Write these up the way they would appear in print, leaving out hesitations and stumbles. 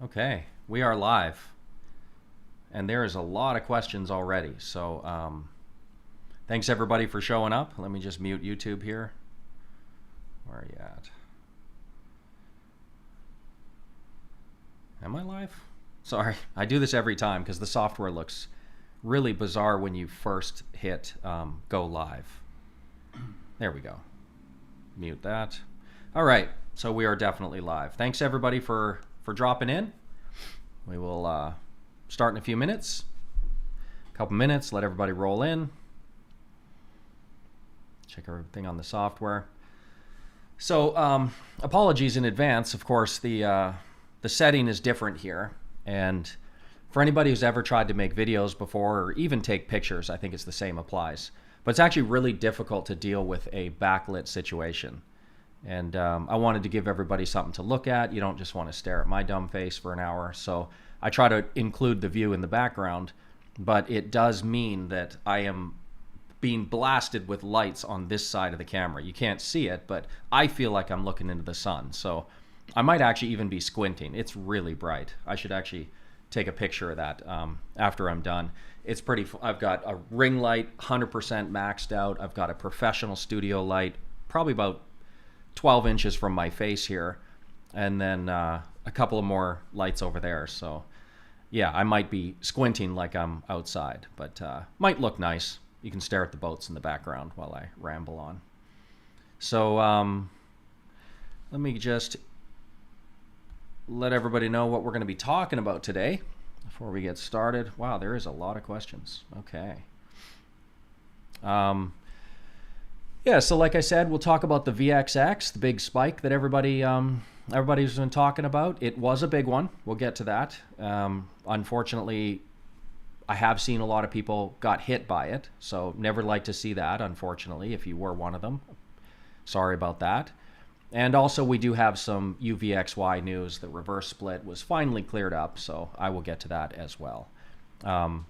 Okay, we are live, and there is a lot of questions already. So thanks everybody for showing up. Let me just mute YouTube here. Where are you at? Am I live? Sorry, I do this every time because the software looks really bizarre when you first hit go live. There we go. Mute that. All right, so we are definitely live. Thanks everybody for dropping in. We will start in a few minutes. A couple minutes, let everybody roll in. Check everything on the software. So apologies in advance. Of course, the setting is different here. And for anybody who's ever tried to make videos before or even take pictures, I think it's the same applies. But it's actually really difficult to deal with a backlit situation. And I wanted to give everybody something to look at. You don't just want to stare at my dumb face for an hour. So I try to include the view in the background, but it does mean that I am being blasted with lights on this side of the camera. You can't see it, but I feel like I'm looking into the sun. So I might actually even be squinting. It's really bright. I should actually take a picture of that after I'm done. It's pretty, I've got a ring light, 100% maxed out. I've got a professional studio light, probably about 12 inches from my face here, and then a couple of more lights over there. So yeah, I might be squinting like I'm outside, but might look nice. You can stare at the boats in the background while I ramble on. So let me just let everybody know what we're going to be talking about today before we get started. Wow, there is a lot of questions. Okay. Yeah, so like I said, we'll talk about the VXX, the big spike that everybody's been talking about. It was a big one. We'll get to that. Unfortunately, I have seen a lot of people got hit by it, so never like to see that, unfortunately, if you were one of them. Sorry about that. And also, we do have some UVXY news. The reverse split was finally cleared up, so I will get to that as well. I'll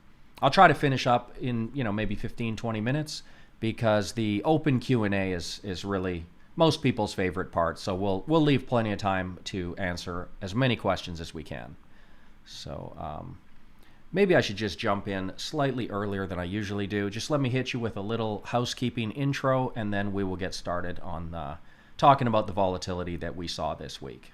try to finish up in maybe 15, 20 minutes, because the open Q&A is really most people's favorite part. So we'll leave plenty of time to answer as many questions as we can. So maybe I should just jump in slightly earlier than I usually do. Just let me hit you with a little housekeeping intro, and then we will get started on talking about the volatility that we saw this week.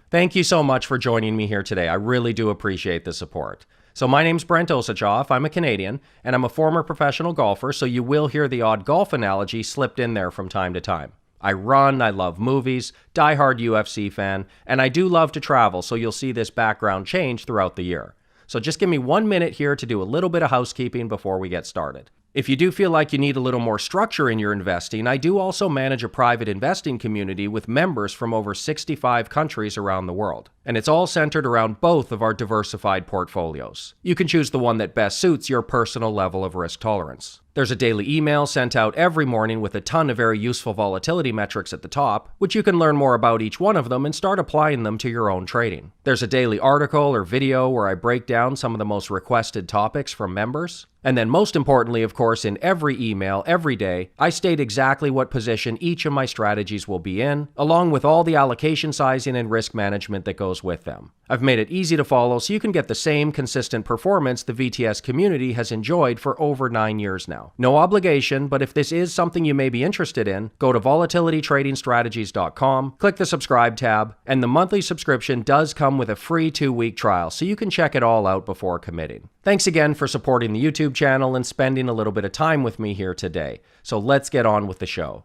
Thank you so much for joining me here today. I really do appreciate the support. So my name's Brent Osachoff. I'm a Canadian, and I'm a former professional golfer, so you will hear the odd golf analogy slipped in there from time to time. I run, I love movies, diehard UFC fan, and I do love to travel, so you'll see this background change throughout the year. So just give me 1 minute here to do a little bit of housekeeping before we get started. If you do feel like you need a little more structure in your investing, I do also manage a private investing community with members from over 65 countries around the world. And it's all centered around both of our diversified portfolios. You can choose the one that best suits your personal level of risk tolerance. There's a daily email sent out every morning with a ton of very useful volatility metrics at the top, which you can learn more about each one of them and start applying them to your own trading. There's a daily article or video where I break down some of the most requested topics from members. And then most importantly, of course, in every email, every day, I state exactly what position each of my strategies will be in, along with all the allocation sizing and risk management that goes with them. I've made it easy to follow so you can get the same consistent performance the VTS community has enjoyed for over 9 years now. No obligation, but if this is something you may be interested in, go to volatilitytradingstrategies.com, click the subscribe tab, and the monthly subscription does come with a free 2-week trial, so you can check it all out before committing. Thanks again for supporting the YouTube channel and spending a little bit of time with me here today. So let's get on with the show.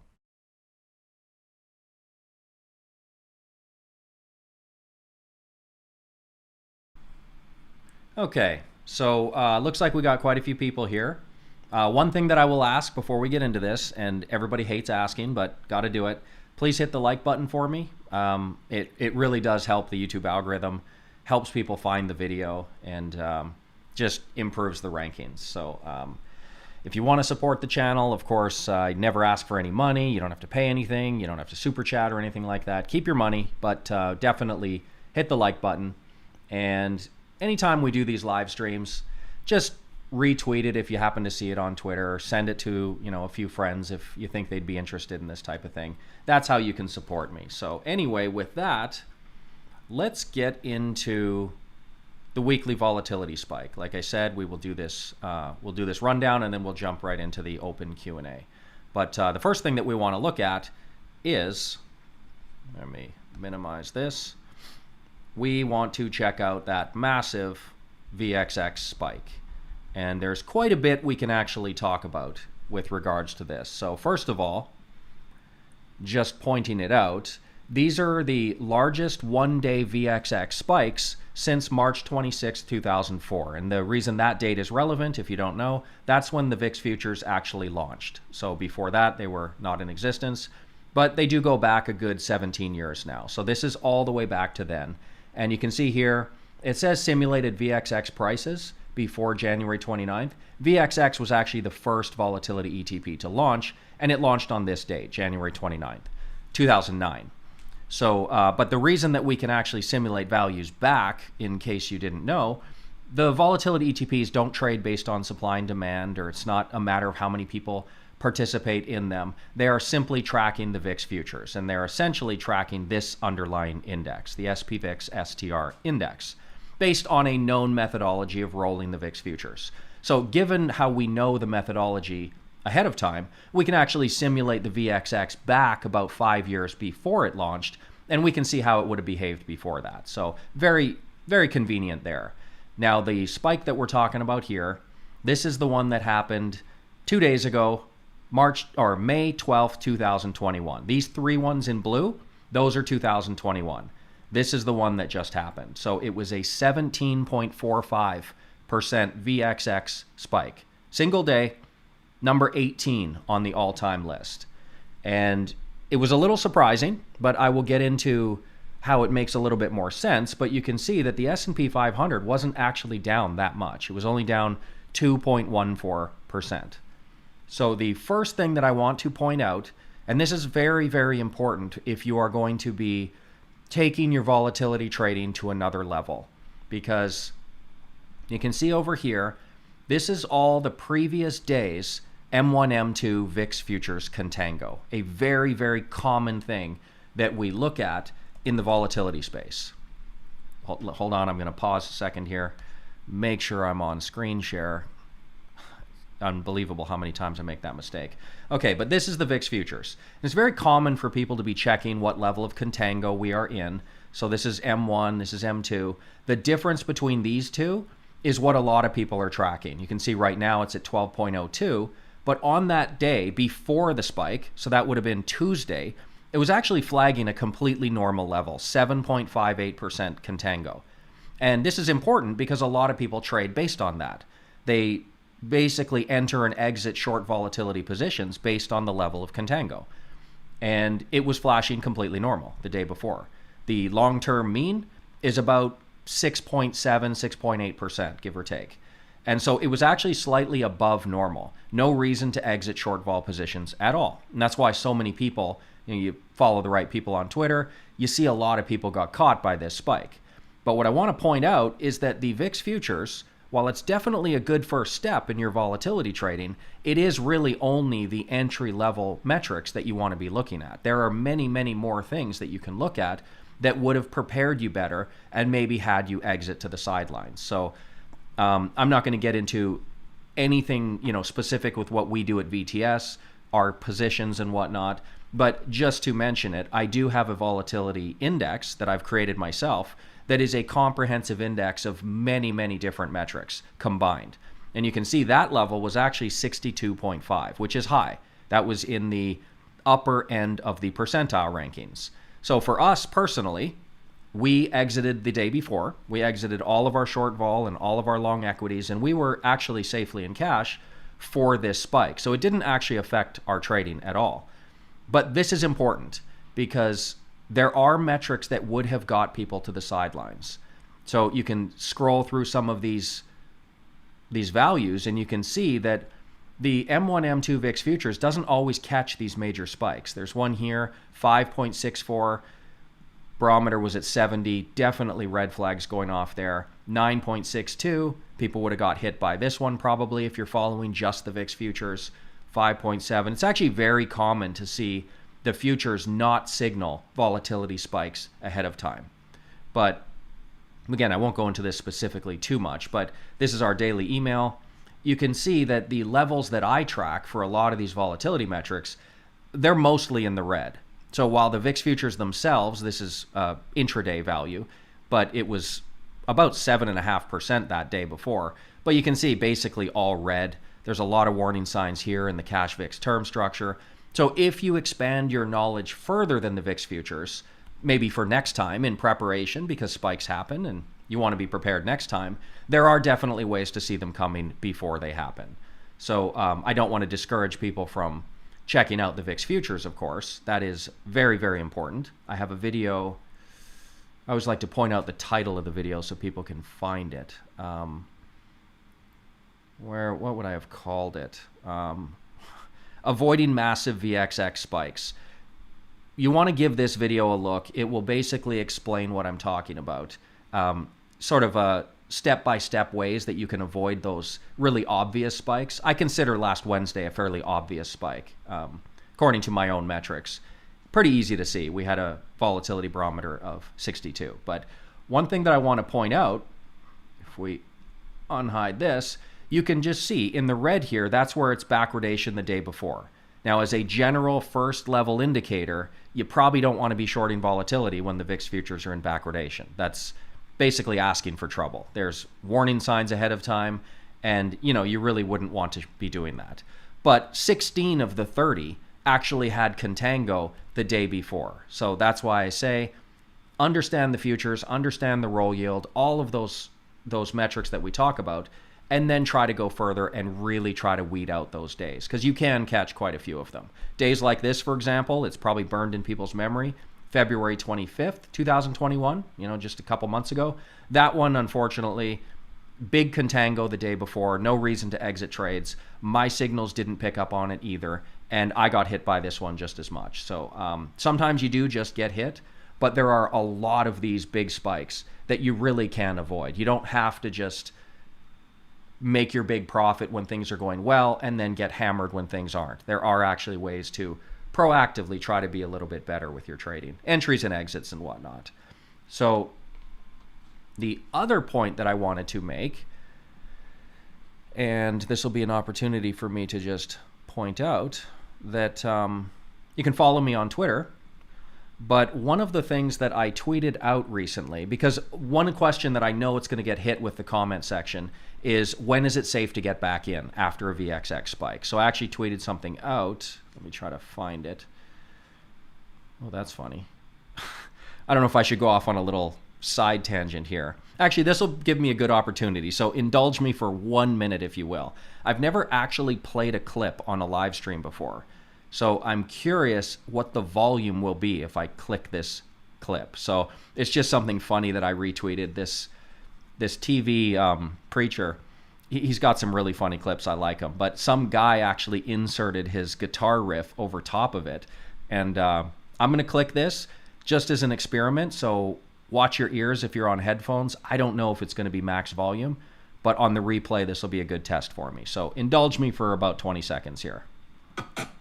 Okay, so looks like we got quite a few people here. One thing that I will ask before we get into this, and everybody hates asking, but got to do it, please hit the like button for me. It really does help the YouTube algorithm, helps people find the video, and just improves the rankings. So if you want to support the channel, of course, I never ask for any money. You don't have to pay anything. You don't have to super chat or anything like that. Keep your money, but definitely hit the like button. And anytime we do these live streams, just retweet it if you happen to see it on Twitter, or send it to a few friends if you think they'd be interested in this type of thing. That's how you can support me. So anyway, with that, let's get into the weekly volatility spike. Like I said, we will do this. We'll do this rundown, and then we'll jump right into the open Q&A. But the first thing that we want to look at is, let me minimize this. We want to check out that massive VXX spike. And there's quite a bit we can actually talk about with regards to this. So first of all, just pointing it out, these are the largest one-day VXX spikes since March 26, 2004. And the reason that date is relevant, if you don't know, that's when the VIX Futures actually launched. So before that, they were not in existence, but they do go back a good 17 years now. So this is all the way back to then. And you can see here, it says simulated VXX prices before January 29th. VXX was actually the first volatility ETP to launch, and it launched on this date, January 29th, 2009. So, but the reason that we can actually simulate values back, in case you didn't know, the volatility ETPs don't trade based on supply and demand, or it's not a matter of how many people participate in them. They are simply tracking the VIX futures, and they're essentially tracking this underlying index, the SPVIX STR index, based on a known methodology of rolling the VIX futures. So given how we know the methodology ahead of time, we can actually simulate the VXX back about 5 years before it launched, and we can see how it would have behaved before that. So very, very convenient there. Now the spike that we're talking about here, this is the one that happened 2 days ago, May 12th, 2021. These three ones in blue, those are 2021. This is the one that just happened. So it was a 17.45% VXX spike. Single day, number 18 on the all-time list. And it was a little surprising, but I will get into how it makes a little bit more sense. But you can see that the S&P 500 wasn't actually down that much. It was only down 2.14%. So the first thing that I want to point out, and this is very, very important if you are going to be taking your volatility trading to another level, because you can see over here, this is all the previous days M1, M2 VIX Futures contango, a very, very common thing that we look at in the volatility space. Hold on, I'm going to pause a second here, make sure I'm on screen share. Unbelievable how many times I make that mistake. Okay, but this is the VIX Futures. It's very common for people to be checking what level of contango we are in. So this is M1, this is M2. The difference between these two is what a lot of people are tracking. You can see right now it's at 12.02, but on that day before the spike, so that would have been Tuesday, it was actually flagging a completely normal level, 7.58% contango. And this is important because a lot of people trade based on that. They basically enter and exit short volatility positions based on the level of contango. And it was flashing completely normal the day before. The long-term mean is about 6.7, 6.8%, give or take. And so it was actually slightly above normal. No reason to exit short vol positions at all. And that's why so many people, you follow the right people on Twitter, you see a lot of people got caught by this spike. But what I want to point out is that the VIX Futures, while it's definitely a good first step in your volatility trading, it is really only the entry-level metrics that you want to be looking at. There are many, many more things that you can look at that would have prepared you better and maybe had you exit to the sidelines. So I'm not going to get into anything specific with what we do at VTS, our positions and whatnot, but just to mention it, I do have a volatility index that I've created myself that is a comprehensive index of many, many different metrics combined. And you can see that level was actually 62.5, which is high. That was in the upper end of the percentile rankings. So for us personally, we exited the day before. We exited all of our short vol and all of our long equities, and we were actually safely in cash for this spike. So it didn't actually affect our trading at all. But this is important because there are metrics that would have got people to the sidelines. So you can scroll through some of these values and you can see that the M1, M2 VIX Futures doesn't always catch these major spikes. There's one here, 5.64, barometer was at 70, definitely red flags going off there. 9.62, people would have got hit by this one probably if you're following just the VIX Futures. 5.7, it's actually very common to see the futures not signal volatility spikes ahead of time. But again, I won't go into this specifically too much, but this is our daily email. You can see that the levels that I track for a lot of these volatility metrics, they're mostly in the red. So while the VIX futures themselves, this is intraday value, but it was about 7.5% that day before. But you can see basically all red. There's a lot of warning signs here in the cash VIX term structure. So if you expand your knowledge further than the VIX futures, maybe for next time in preparation, because spikes happen and you want to be prepared next time, there are definitely ways to see them coming before they happen. So I don't want to discourage people from checking out the VIX futures, of course. That is very, very important. I have a video. I always like to point out the title of the video so people can find it. What would I have called it? Avoiding massive VXX spikes. You want to give this video a look. It will basically explain what I'm talking about. Sort of a step-by-step ways that you can avoid those really obvious spikes. I consider last Wednesday a fairly obvious spike, according to my own metrics. Pretty easy to see. We had a volatility barometer of 62. But one thing that I want to point out, if we unhide this, you can just see in the red here, that's where it's backwardation the day before. Now, as a general first level indicator, you probably don't want to be shorting volatility when the VIX futures are in backwardation. That's basically asking for trouble. There's warning signs ahead of time, and you really wouldn't want to be doing that. But 16 of the 30 actually had contango the day before. So that's why I say understand the futures, understand the roll yield, all of those metrics that we talk about, and then try to go further and really try to weed out those days, because you can catch quite a few of them. Days like this, for example, it's probably burned in people's memory. February 25th, 2021, just a couple months ago. That one, unfortunately, big contango the day before, no reason to exit trades. My signals didn't pick up on it either, and I got hit by this one just as much. So sometimes you do just get hit, but there are a lot of these big spikes that you really can avoid. You don't have to just make your big profit when things are going well and then get hammered when things aren't. There are actually ways to proactively try to be a little bit better with your trading, entries and exits and whatnot. So the other point that I wanted to make, and this will be an opportunity for me to just point out that you can follow me on Twitter. But one of the things that I tweeted out recently, because one question that I know it's going to get hit with the comment section is, when is it safe to get back in after a VXX spike? So I actually tweeted something out. Let me try to find it. Oh, that's funny. I don't know if I should go off on a little side tangent here. Actually, this will give me a good opportunity. So indulge me for 1 minute, if you will. I've never actually played a clip on a live stream before. So I'm curious what the volume will be if I click this clip. So it's just something funny that I retweeted. This TV preacher, he's got some really funny clips. I like him. But some guy actually inserted his guitar riff over top of it. And I'm going to click this just as an experiment. So watch your ears if you're on headphones. I don't know if it's going to be max volume, but on the replay, this will be a good test for me. So indulge me for about 20 seconds here.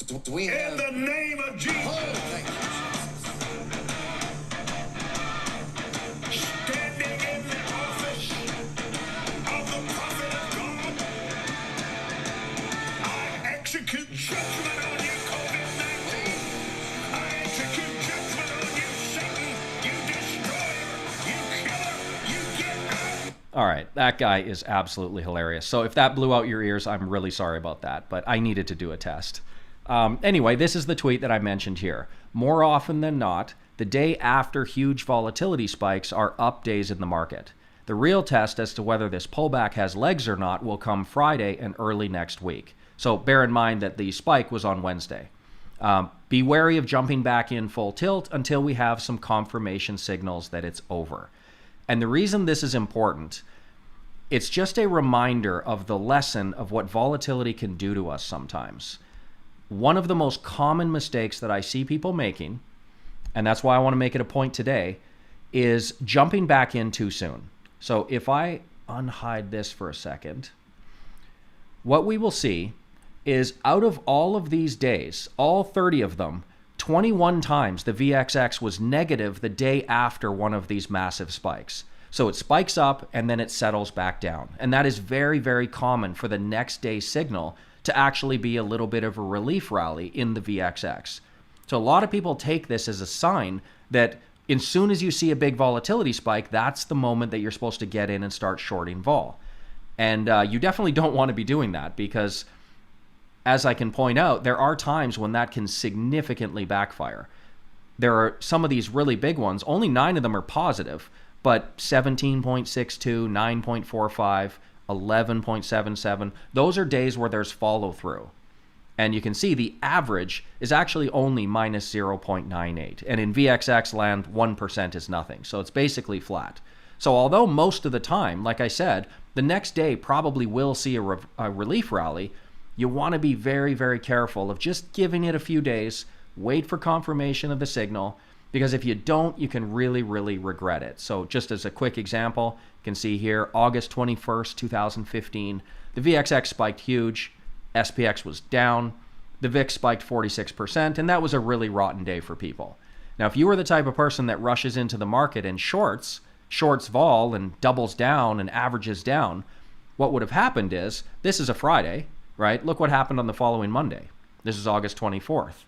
In the name of Jesus, standing in the office of the prophet of God, I execute judgment on you, COVID-19. I execute judgment on you, Satan, you destroyer, you killer, you get out. All right, that guy is absolutely hilarious. So if that blew out your ears, I'm really sorry about that, but I needed to do a test. Anyway, this is the tweet that I mentioned here. More often than not, the day after huge volatility spikes are up days in the market. The real test as to whether this pullback has legs or not will come Friday and early next week. So bear in mind that the spike was on Wednesday. Be wary of jumping back in full tilt until we have some confirmation signals that it's over. And the reason this is important, it's just a reminder of the lesson of what volatility can do to us sometimes. One of the most common mistakes that I see people making, and that's why I want to make it a point today, is jumping back in too soon. So if I unhide this for a second, what we will see is out of all of these days, all 30 of them, 21 times the VXX was negative the day after one of these massive spikes. So it spikes up and then it settles back down. And that is very, very common for the next day signal to actually be a little bit of a relief rally in the VXX. So a lot of people take this as a sign that as soon as you see a big volatility spike, that's the moment that you're supposed to get in and start shorting vol. And you definitely don't want to be doing that because, as I can point out, there are times when that can significantly backfire. There are some of these really big ones, only 9 of them are positive, but 17.62, 9.45, 11.77, those are days where there's follow through. And you can see the average is actually only minus 0.98. And in VXX land, 1% is nothing. So it's basically flat. So although most of the time, like I said, the next day probably will see a relief rally, you want to be very, very careful of just giving it a few days, wait for confirmation of the signal, because if you don't, you can really, really regret it. So just as a quick example, you can see here, August 21st, 2015, the VXX spiked huge, SPX was down, the VIX spiked 46%, and that was a really rotten day for people. Now, if you were the type of person that rushes into the market and shorts vol and doubles down and averages down, what would have happened is, this is a Friday, right? Look what happened on the following Monday. This is August 24th.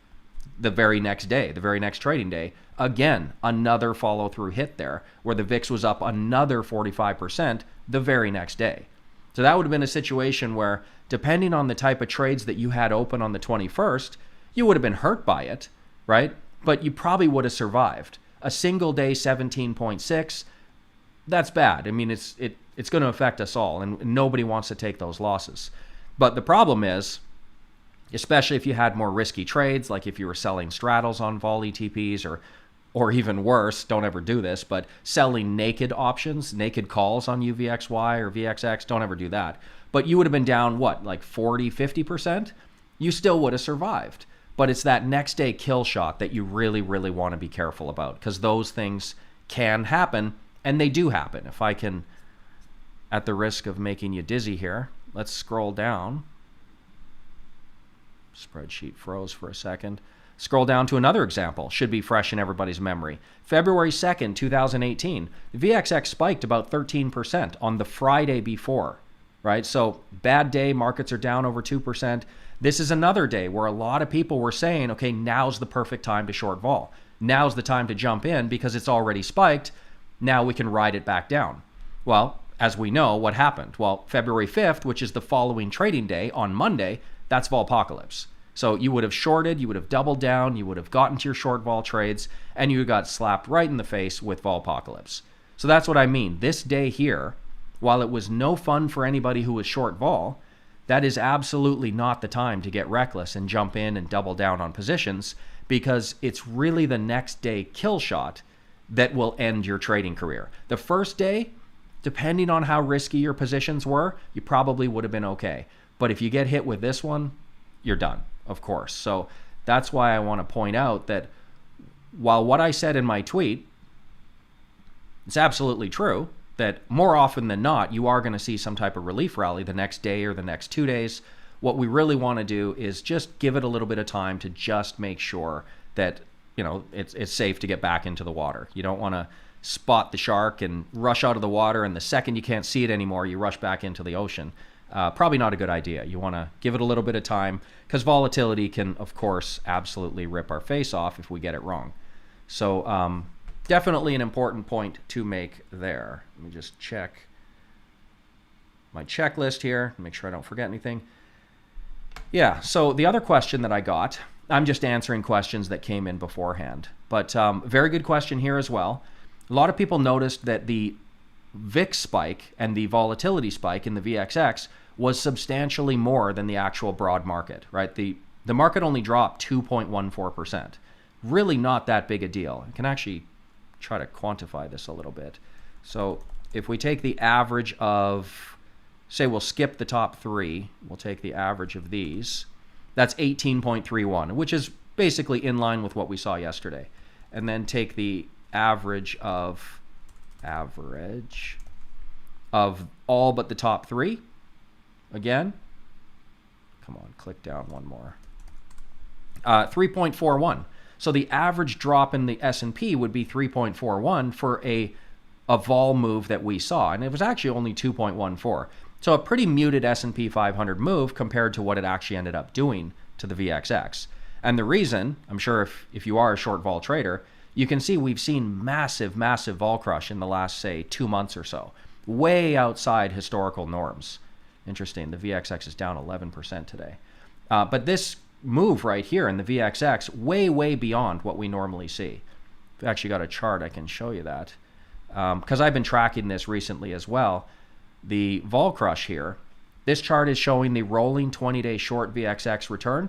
The very next day, the very next trading day, again, another follow-through hit there where the VIX was up another 45% the very next day. So that would have been a situation where, depending on the type of trades that you had open on the 21st, you would have been hurt by it, right? But you probably would have survived. A single day 17.6, that's bad. I mean, it's going to affect us all, and nobody wants to take those losses. But the problem is, especially if you had more risky trades, like if you were selling straddles on vol ETPs or even worse, don't ever do this, but selling naked options, naked calls on UVXY or VXX, don't ever do that. But you would have been down, what, like 40, 50%? You still would have survived. But it's that next day kill shot that you really, really want to be careful about, because those things can happen, and they do happen. If I can, at the risk of making you dizzy here, let's scroll down. Spreadsheet froze for a second. Scroll down to another example. Should be fresh in everybody's memory. February 2nd, 2018. The VXX spiked about 13% on the Friday before, right? So bad day, markets are down over 2%. This is another day where a lot of people were saying, okay, now's the perfect time to short vol. Now's the time to jump in because it's already spiked. Now we can ride it back down. Well, as we know, what happened? Well, February 5th, which is the following trading day on Monday, that's volpocalypse. So you would have shorted, you would have doubled down, you would have gotten to your short vol trades, and you got slapped right in the face with volpocalypse. So that's what I mean. This day here, while it was no fun for anybody who was short vol, that is absolutely not the time to get reckless and jump in and double down on positions, because it's really the next day kill shot that will end your trading career. The first day, depending on how risky your positions were, you probably would have been okay. But if you get hit with this one, you're done, of course. So that's why I want to point out that while what I said in my tweet, it's absolutely true, that more often than not, you are going to see some type of relief rally the next day or the next 2 days. What we really want to do is just give it a little bit of time to just make sure that, you know, it's safe to get back into the water. You don't want to spot the shark and rush out of the water, and the second you can't see it anymore, you rush back into the ocean. Probably not a good idea. You want to give it a little bit of time, because volatility can, of course, absolutely rip our face off if we get it wrong. So definitely an important point to make there. Let me just check my checklist here, make sure I don't forget anything. Yeah, so the other question that I got, I'm just answering questions that came in beforehand, but very good question here as well. A lot of people noticed that the VIX spike and the volatility spike in the VXX was substantially more than the actual broad market, right? The market only dropped 2.14%. Really not that big a deal. I can actually try to quantify this a little bit. So if we take the average of, say we'll skip the top three, we'll take the average of these, that's 18.31, which is basically in line with what we saw yesterday. And then take the average of all but the top three. Again, come on, click down one more. 3.41. So the average drop in the S&P would be 3.41 for a vol move that we saw, and it was actually only 2.14. So a pretty muted S&P 500 move compared to what it actually ended up doing to the VXX. And the reason, I'm sure if you are a short vol trader, you can see we've seen massive vol crush in the last, say, 2 months or so, way outside historical norms. Interesting, the VXX is down 11% today. But this move right here in the VXX, way beyond what we normally see. I've actually got a chart, I can show you that. Because I've been tracking this recently as well. The vol crush here, this chart is showing the rolling 20-day short VXX return,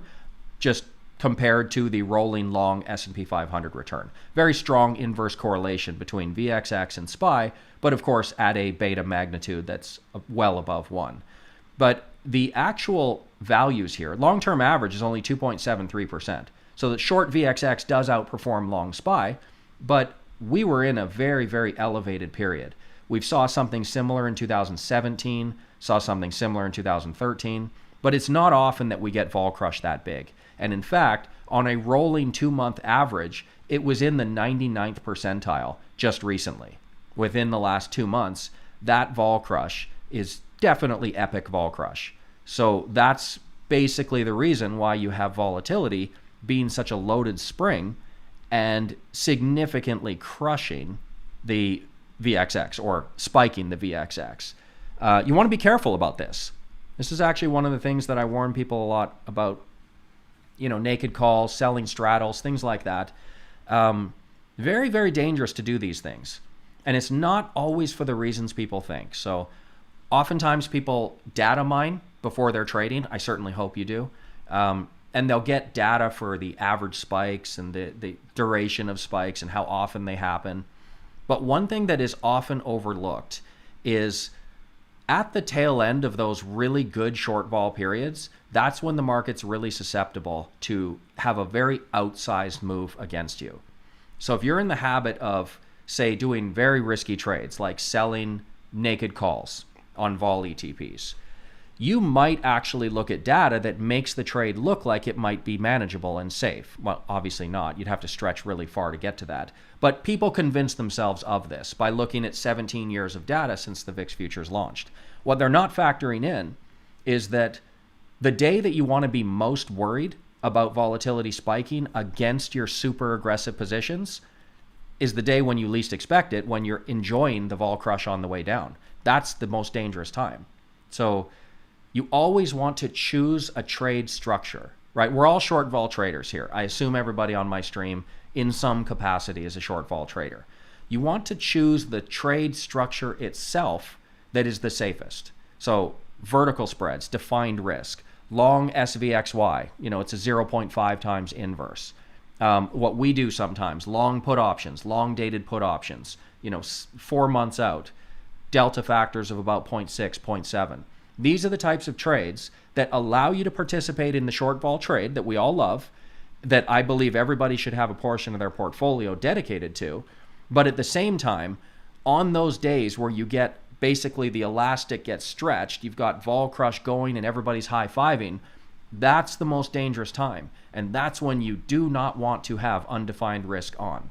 just compared to the rolling long S&P 500 return. Very strong inverse correlation between VXX and SPY, but of course at a beta magnitude that's well above 1. But the actual values here, long-term average is only 2.73%. So the short VXX does outperform long SPY, but we were in a very elevated period. We saw something similar in 2017, saw something similar in 2013, but it's not often that we get vol crush that big. And in fact, on a rolling 2-month average, it was in the 99th percentile just recently. Within the last 2 months, that vol crush is definitely epic vol crush. So that's basically the reason why you have volatility being such a loaded spring and significantly crushing the VXX or spiking the VXX. You want to be careful about this. This is actually one of the things that I warn people a lot about, naked calls, selling straddles, things like that. Very dangerous to do these things. And it's not always for the reasons people think. So oftentimes people data mine before they're trading. I certainly hope you do. And they'll get data for the average spikes and the duration of spikes and how often they happen. But one thing that is often overlooked is at the tail end of those really good short vol periods, that's when the market's really susceptible to have a very outsized move against you. So if you're in the habit of, say, doing very risky trades like selling naked calls on vol ETPs, you might actually look at data that makes the trade look like it might be manageable and safe. Well, obviously not. You'd have to stretch really far to get to that. But people convince themselves of this by looking at 17 years of data since the VIX Futures launched. What they're not factoring in is that the day that you want to be most worried about volatility spiking against your super aggressive positions is the day when you least expect it, when you're enjoying the vol crush on the way down. That's the most dangerous time. So you always want to choose a trade structure, right? We're all short vol traders here. I assume everybody on my stream in some capacity is a short vol trader. You want to choose the trade structure itself that is the safest. So vertical spreads, defined risk, long SVXY, it's a 0.5 times inverse. What we do sometimes, long put options, long dated put options, 4 months out, delta factors of about 0.6, 0.7. These are the types of trades that allow you to participate in the short vol trade that we all love, that I believe everybody should have a portion of their portfolio dedicated to. But at the same time, on those days where you get basically the elastic gets stretched, you've got vol crush going and everybody's high-fiving, that's the most dangerous time. And that's when you do not want to have undefined risk on.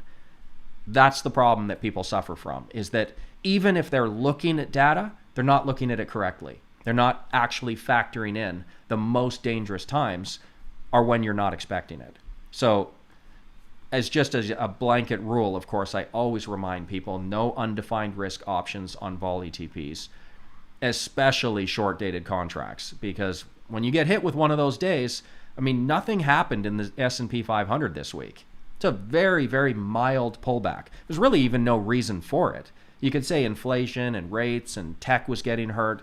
That's the problem that people suffer from, is that even if they're looking at data, they're not looking at it correctly. They're not actually factoring in the most dangerous times are when you're not expecting it. So as a blanket rule, of course, I always remind people no undefined risk options on vol ETPs, especially short dated contracts, because when you get hit with one of those days, nothing happened in the S&P 500 this week. It's a very mild pullback. There's really even no reason for it. You could say inflation and rates and tech was getting hurt.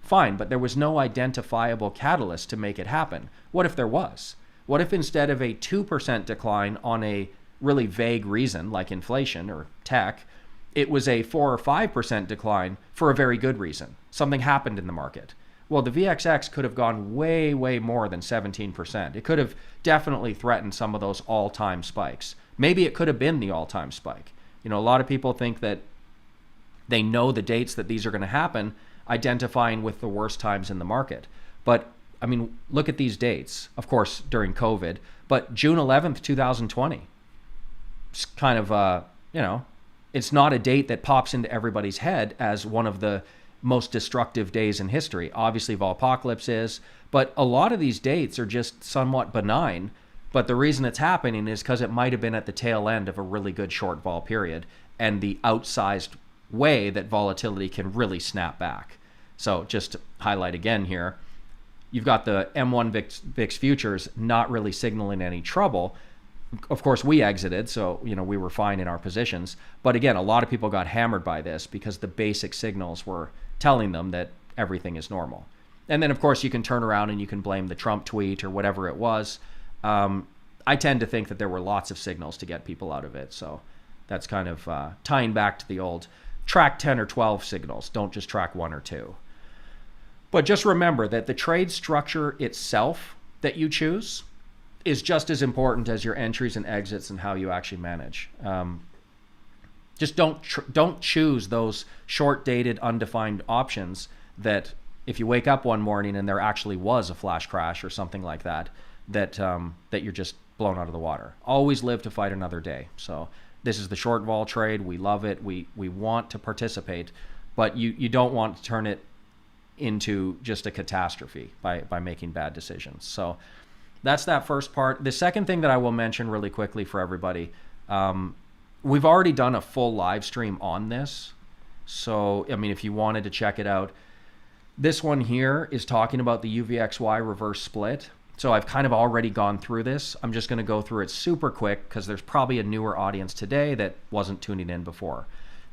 Fine, but there was no identifiable catalyst to make it happen. What if there was? What if instead of a 2% decline on a really vague reason like inflation or tech, it was a 4 or 5% decline for a very good reason? Something happened in the market. Well, the VXX could have gone way more than 17%. It could have definitely threatened some of those all-time spikes. Maybe it could have been the all-time spike. A lot of people think that they know the dates that these are going to happen, identifying with the worst times in the market. But look at these dates, of course, during COVID, but June 11th, 2020, kind of, it's not a date that pops into everybody's head as one of the most destructive days in history. Obviously, Volpocalypse is, but a lot of these dates are just somewhat benign. But the reason it's happening is because it might have been at the tail end of a really good short vol period and the outsized way that volatility can really snap back. So just to highlight again here, you've got the M1 VIX Futures not really signaling any trouble. Of course, we exited, so we were fine in our positions. But again, a lot of people got hammered by this because the basic signals were telling them that everything is normal. And then, of course, you can turn around and you can blame the Trump tweet or whatever it was. I tend to think that there were lots of signals to get people out of it. So that's kind of tying back to the old track 10 or 12 signals. Don't just track 1 or 2. But just remember that the trade structure itself that you choose is just as important as your entries and exits and how you actually manage. Just don't choose those short-dated, undefined options that if you wake up one morning and there actually was a flash crash or something like that, that you're just blown out of the water. Always live to fight another day. So this is the short vol trade. We love it. We want to participate, but you don't want to turn it into just a catastrophe by making bad decisions. So that's that first part. The second thing that I will mention really quickly for everybody, we've already done a full live stream on this. So, I mean, if you wanted to check it out, this one here is talking about the UVXY reverse split. So I've kind of already gone through this. I'm just going to go through it super quick because there's probably a newer audience today that wasn't tuning in before.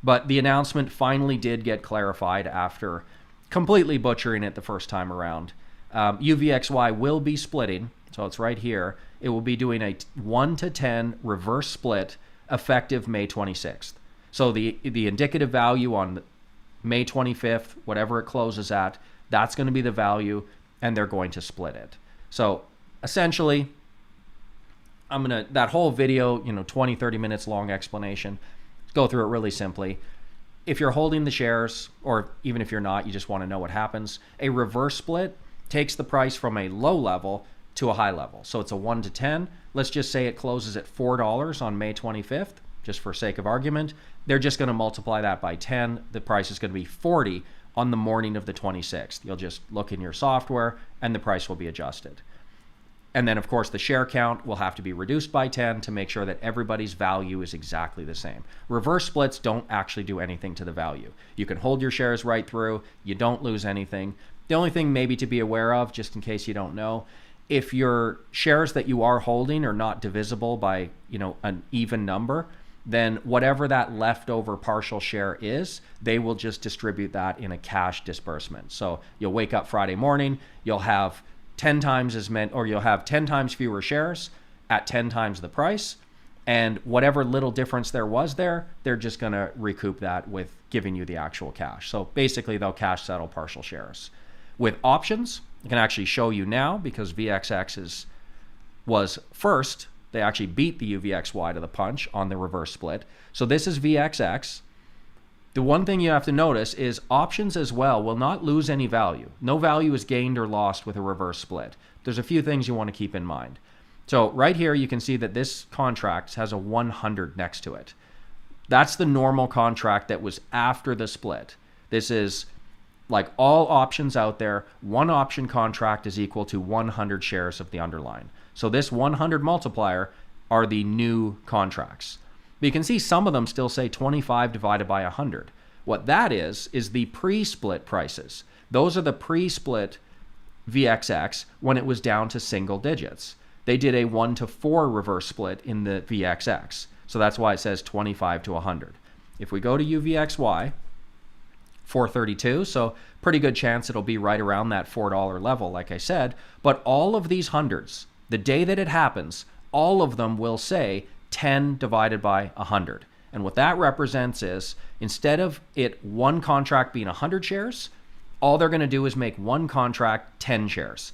But the announcement finally did get clarified after completely butchering it the first time around. UVXY will be splitting, so it's right here. It will be doing a 1 to 10 reverse split effective May 26th. So the indicative value on May 25th, whatever it closes at, that's going to be the value, and they're going to split it. So essentially, that whole video, 20, 30 minutes long explanation, go through it really simply. If you're holding the shares, or even if you're not, you just want to know what happens, a reverse split takes the price from a low level to a high level. So it's a 1 to 10. Let's just say it closes at $4 on May 25th, just for sake of argument. They're just going to multiply that by 10. The price is going to be 40 on the morning of the 26th. You'll just look in your software and the price will be adjusted. And then, of course, the share count will have to be reduced by 10 to make sure that everybody's value is exactly the same. Reverse splits don't actually do anything to the value. You can hold your shares right through. You don't lose anything. The only thing maybe to be aware of, just in case you don't know, if your shares that you are holding are not divisible by, an even number, then whatever that leftover partial share is, they will just distribute that in a cash disbursement. So you'll wake up Friday morning, you'll have 10 times as many, or you'll have 10 times fewer shares at 10 times the price, and whatever little difference there was there, they're just going to recoup that with giving you the actual cash. So basically, they'll cash settle partial shares. With options, I can actually show you now because VXX was first. They actually beat the UVXY to the punch on the reverse split. So this is VXX. The one thing you have to notice is options as well will not lose any value. No value is gained or lost with a reverse split. There's a few things you want to keep in mind. So right here, you can see that this contract has a 100 next to it. That's the normal contract that was after the split. This is like all options out there. One option contract is equal to 100 shares of the underlying. So this 100 multiplier are the new contracts. But you can see some of them still say 25 divided by 100. What that is the pre-split prices. Those are the pre-split VXX when it was down to single digits. They did a 1 to 4 reverse split in the VXX. So that's why it says 25 to 100. If we go to UVXY, 432, so pretty good chance it'll be right around that $4 level, like I said. But all of these hundreds, the day that it happens, all of them will say 10 divided by 100. And what that represents is instead of one contract being 100 shares, all they're going to do is make one contract 10 shares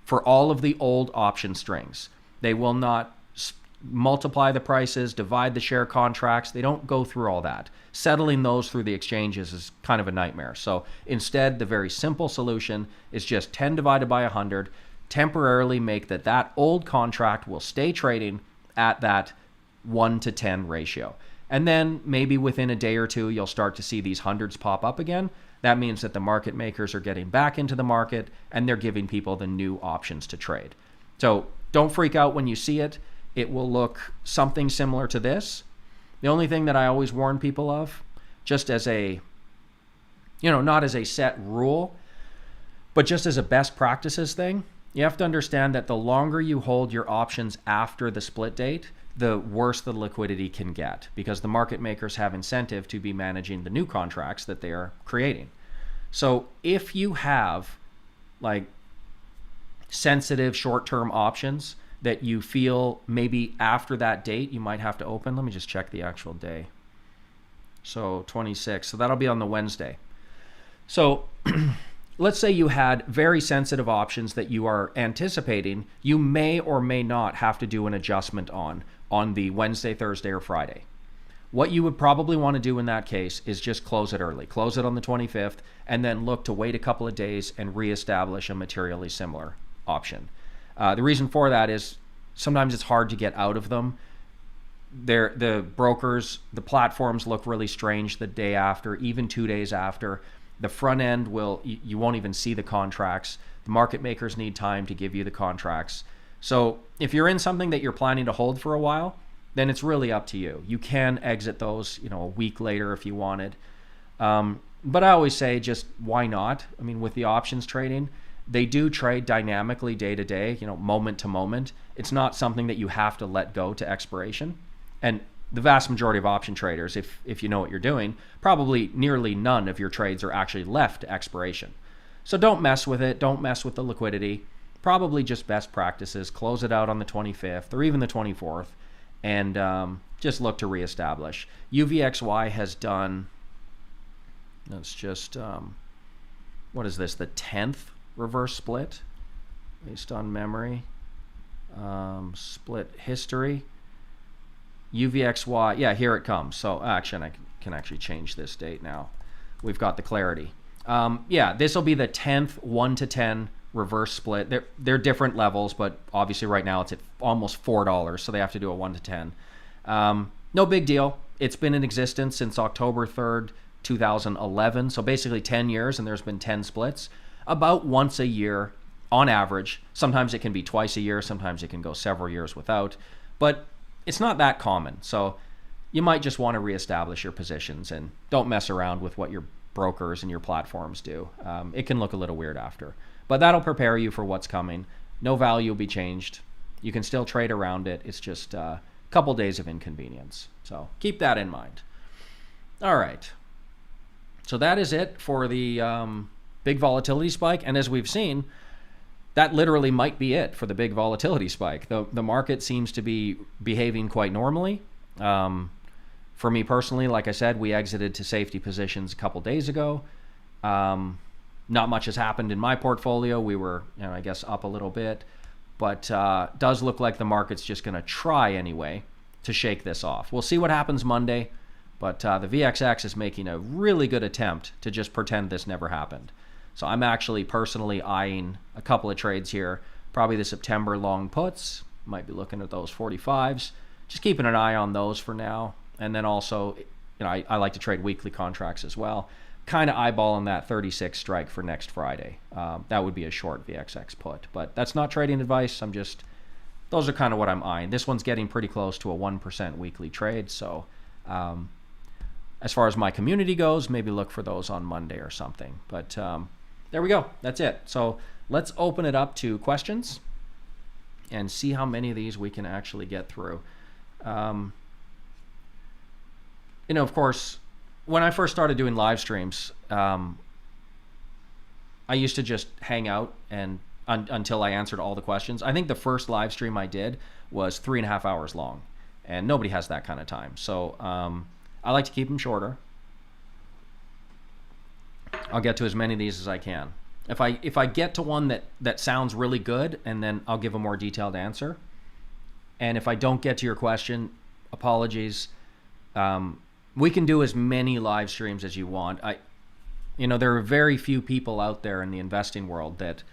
for all of the old option strings. They will not multiply the prices, divide the share contracts. They don't go through all that. Settling those through the exchanges is kind of a nightmare. So instead, the very simple solution is just 10 divided by 100, temporarily make that old contract will stay trading at that 1 to 10 ratio. And then maybe within a day or two, you'll start to see these hundreds pop up again. That means that the market makers are getting back into the market and they're giving people the new options to trade. So don't freak out when you see it. It will look something similar to this. The only thing that I always warn people of, just as a, not as a set rule, but just as a best practices thing, you have to understand that the longer you hold your options after the split date, the worse the liquidity can get, because the market makers have incentive to be managing the new contracts that they are creating. So if you have like sensitive short-term options that you feel maybe after that date you might have to open, let me just check the actual day. So 26, so that'll be on the Wednesday. So let's say you had very sensitive options that you are anticipating you may or may not have to do an adjustment on the Wednesday, Thursday, or Friday. What you would probably want to do in that case is just close it early. Close it on the 25th and then look to wait a couple of days and reestablish a materially similar option. The reason for that is sometimes it's hard to get out of them. The brokers, the platforms look really strange the day after, even 2 days after. The front end you won't even see the contracts. The market makers need time to give you the contracts. So if you're in something that you're planning to hold for a while, then it's really up to you. You can exit those, a week later if you wanted. But I always say just why not? I mean, with the options trading, they do trade dynamically day to day, moment to moment. It's not something that you have to let go to expiration. And the vast majority of option traders, if you know what you're doing, probably nearly none of your trades are actually left to expiration. So don't mess with it. Don't mess with the liquidity. Probably just best practices. Close it out on the 25th or even the 24th and just look to reestablish. UVXY has done, that's just, what is this, the 10th reverse split based on memory. Split history. UVXY, yeah, here it comes. So actually, I can actually change this date now. We've got the clarity. Yeah, this will be the 10th 1 to 10 reverse split. They're different levels, but obviously right now it's at almost $4, so they have to do a 1 to 10. No big deal. It's been in existence since October 3rd, 2011, so basically 10 years, and there's been 10 splits. About once a year on average. Sometimes it can be twice a year, sometimes it can go several years without, but it's not that common. So you might just want to reestablish your positions and don't mess around with what your brokers and your platforms do. It can look a little weird after, but that'll prepare you for what's coming. No value will be changed. You can still trade around it. It's just a couple days of inconvenience. So keep that in mind. All right. So that is it for the big volatility spike. And as we've seen, that literally might be it for the big volatility spike. The market seems to be behaving quite normally. For me personally, like I said, we exited to safety positions a couple days ago. Not much has happened in my portfolio. We were, I guess, up a little bit, but does look like the market's just going to try anyway to shake this off. We'll see what happens Monday, but the VXX is making a really good attempt to just pretend this never happened. So I'm actually personally eyeing a couple of trades here, probably the September long puts. Might be looking at those 45s. Just keeping an eye on those for now. And then also, I like to trade weekly contracts as well. Kind of eyeballing that 36 strike for next Friday. That would be a short VXX put. But that's not trading advice. Those are kind of what I'm eyeing. This one's getting pretty close to a 1% weekly trade. So as far as my community goes, maybe look for those on Monday or something. But there we go. That's it. So let's open it up to questions and see how many of these we can actually get through. Of course, when I first started doing live streams, I used to just hang out and until I answered all the questions. I think the first live stream I did was 3.5 hours long, and nobody has that kind of time. So I like to keep them shorter. I'll get to as many of these as I can. If I get to one that sounds really good, and then I'll give a more detailed answer. And if I don't get to your question, apologies. We can do as many live streams as you want. There are very few people out there in the investing world that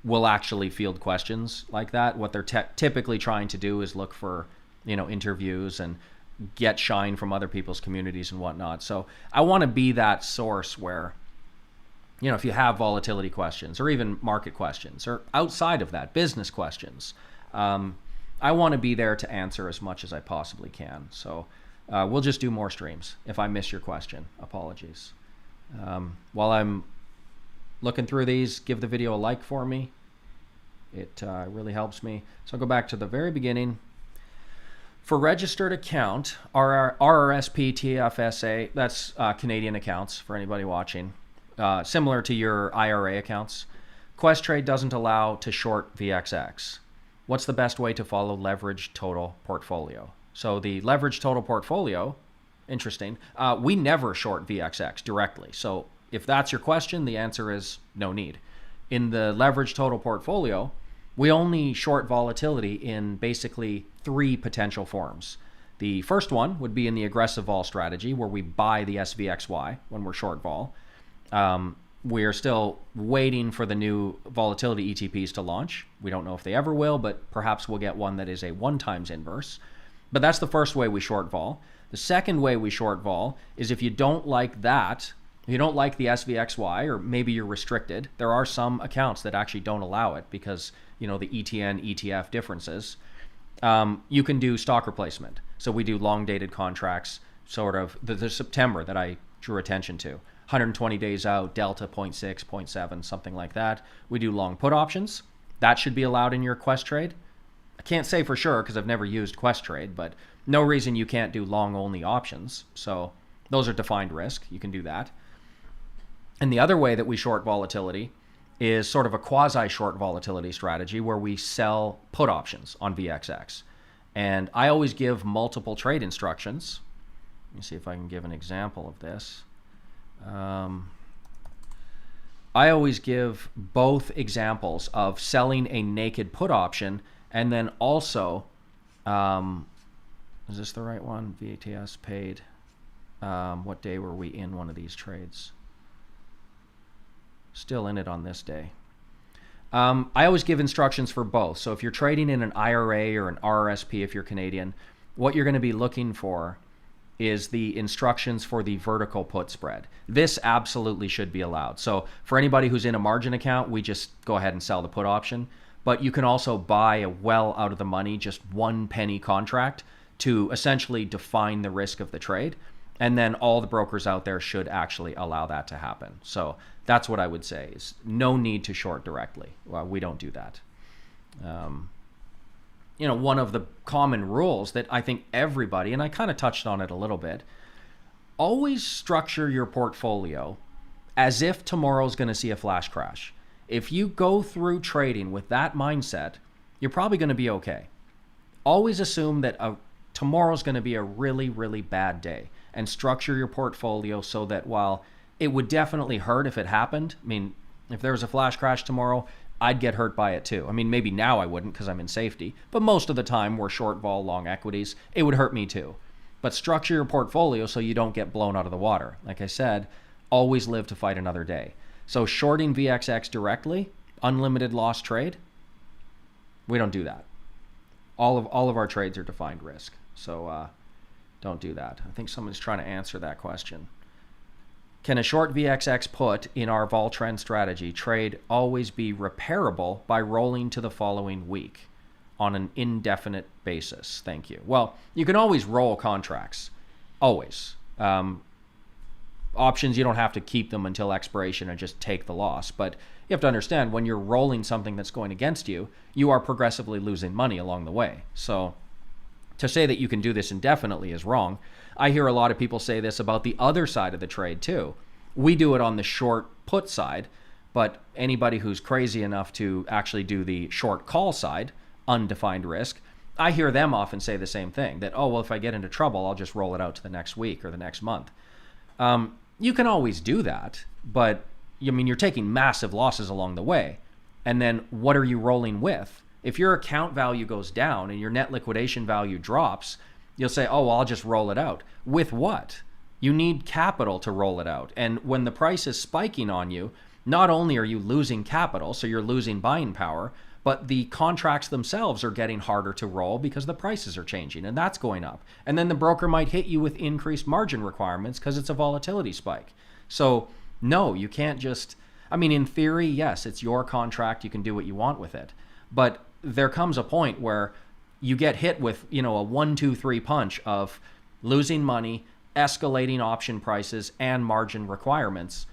will actually field questions like that. What they're typically trying to do is look for interviews and get shine from other people's communities and whatnot. So I want to be that source where, if you have volatility questions or even market questions or outside of that, business questions, I want to be there to answer as much as I possibly can. So we'll just do more streams. If I miss your question, apologies. While I'm looking through these, give the video a like for me. It really helps me. So I'll go back to the very beginning. For registered account, RRSP TFSA, that's Canadian accounts for anybody watching, similar to your IRA accounts. Questrade doesn't allow to short VXX. What's the best way to follow leverage total portfolio? So the leverage total portfolio, interesting. We never short VXX directly. So if that's your question, the answer is no need. In the leverage total portfolio, we only short volatility in basically 3 potential forms. The first one would be in the aggressive vol strategy, where we buy the SVXY when we're short vol. We are still waiting for the new volatility ETPs to launch. We don't know if they ever will, but perhaps we'll get one that is a 1x inverse. But that's the first way we short vol. The second way we short vol is if you don't like that, if you don't like the SVXY, or maybe you're restricted. There are some accounts that actually don't allow it because, the ETN, ETF differences. You can do stock replacement. So we do long dated contracts, sort of the September that I drew attention to. 120 days out, delta 0.6, 0.7, something like that. We do long put options. That should be allowed in your Questrade. I can't say for sure because I've never used Questrade, but no reason you can't do long only options. So those are defined risk. You can do that. And the other way that we short volatility is sort of a quasi-short volatility strategy where we sell put options on VXX. And I always give multiple trade instructions. Let me see if I can give an example of this. I always give both examples of selling a naked put option and then also, is this the right one? VATS paid. What day were we in one of these trades? Still in it on this day. I always give instructions for both. So if you're trading in an IRA or an RRSP, if you're Canadian, what you're going to be looking for is the instructions for the vertical put spread. This absolutely should be allowed. So for anybody who's in a margin account, we just go ahead and sell the put option. But you can also buy a well out of the money, just 1 penny contract to essentially define the risk of the trade. And then all the brokers out there should actually allow that to happen. So that's what I would say is no need to short directly. Well, we don't do that. One of the common rules that I think everybody, and I kind of touched on it a little bit, always structure your portfolio as if tomorrow's going to see a flash crash. If you go through trading with that mindset, you're probably going to be okay. Always assume that tomorrow's going to be a really, really bad day, and structure your portfolio so that while it would definitely hurt if it happened, if there was a flash crash tomorrow, I'd get hurt by it too. Maybe now I wouldn't because I'm in safety, but most of the time we're short vol, long equities. It would hurt me too. But structure your portfolio so you don't get blown out of the water. Like I said, always live to fight another day. So shorting VXX directly, unlimited loss trade, we don't do that. All of our trades are defined risk. So don't do that. I think someone's trying to answer that question. Can a short VXX put in our vol trend strategy trade always be repairable by rolling to the following week on an indefinite basis? Thank you. Well, you can always roll contracts. Always. Options, you don't have to keep them until expiration and just take the loss. But you have to understand when you're rolling something that's going against you, you are progressively losing money along the way. So to say that you can do this indefinitely is wrong. I hear a lot of people say this about the other side of the trade too. We do it on the short put side, but anybody who's crazy enough to actually do the short call side, undefined risk, I hear them often say the same thing, that, oh, well, if I get into trouble, I'll just roll it out to the next week or the next month. You can always do that, but you're taking massive losses along the way. And then what are you rolling with? If your account value goes down and your net liquidation value drops, you'll say, oh, well, I'll just roll it out. With what? You need capital to roll it out. And when the price is spiking on you, not only are you losing capital, so you're losing buying power, but the contracts themselves are getting harder to roll because the prices are changing, and that's going up. And then the broker might hit you with increased margin requirements because it's a volatility spike. So no, you can't just, I mean, in theory, yes, it's your contract, you can do what you want with it. But there comes a point where you get hit with, a 1, 2, 3 punch of losing money, escalating option prices, and margin requirements.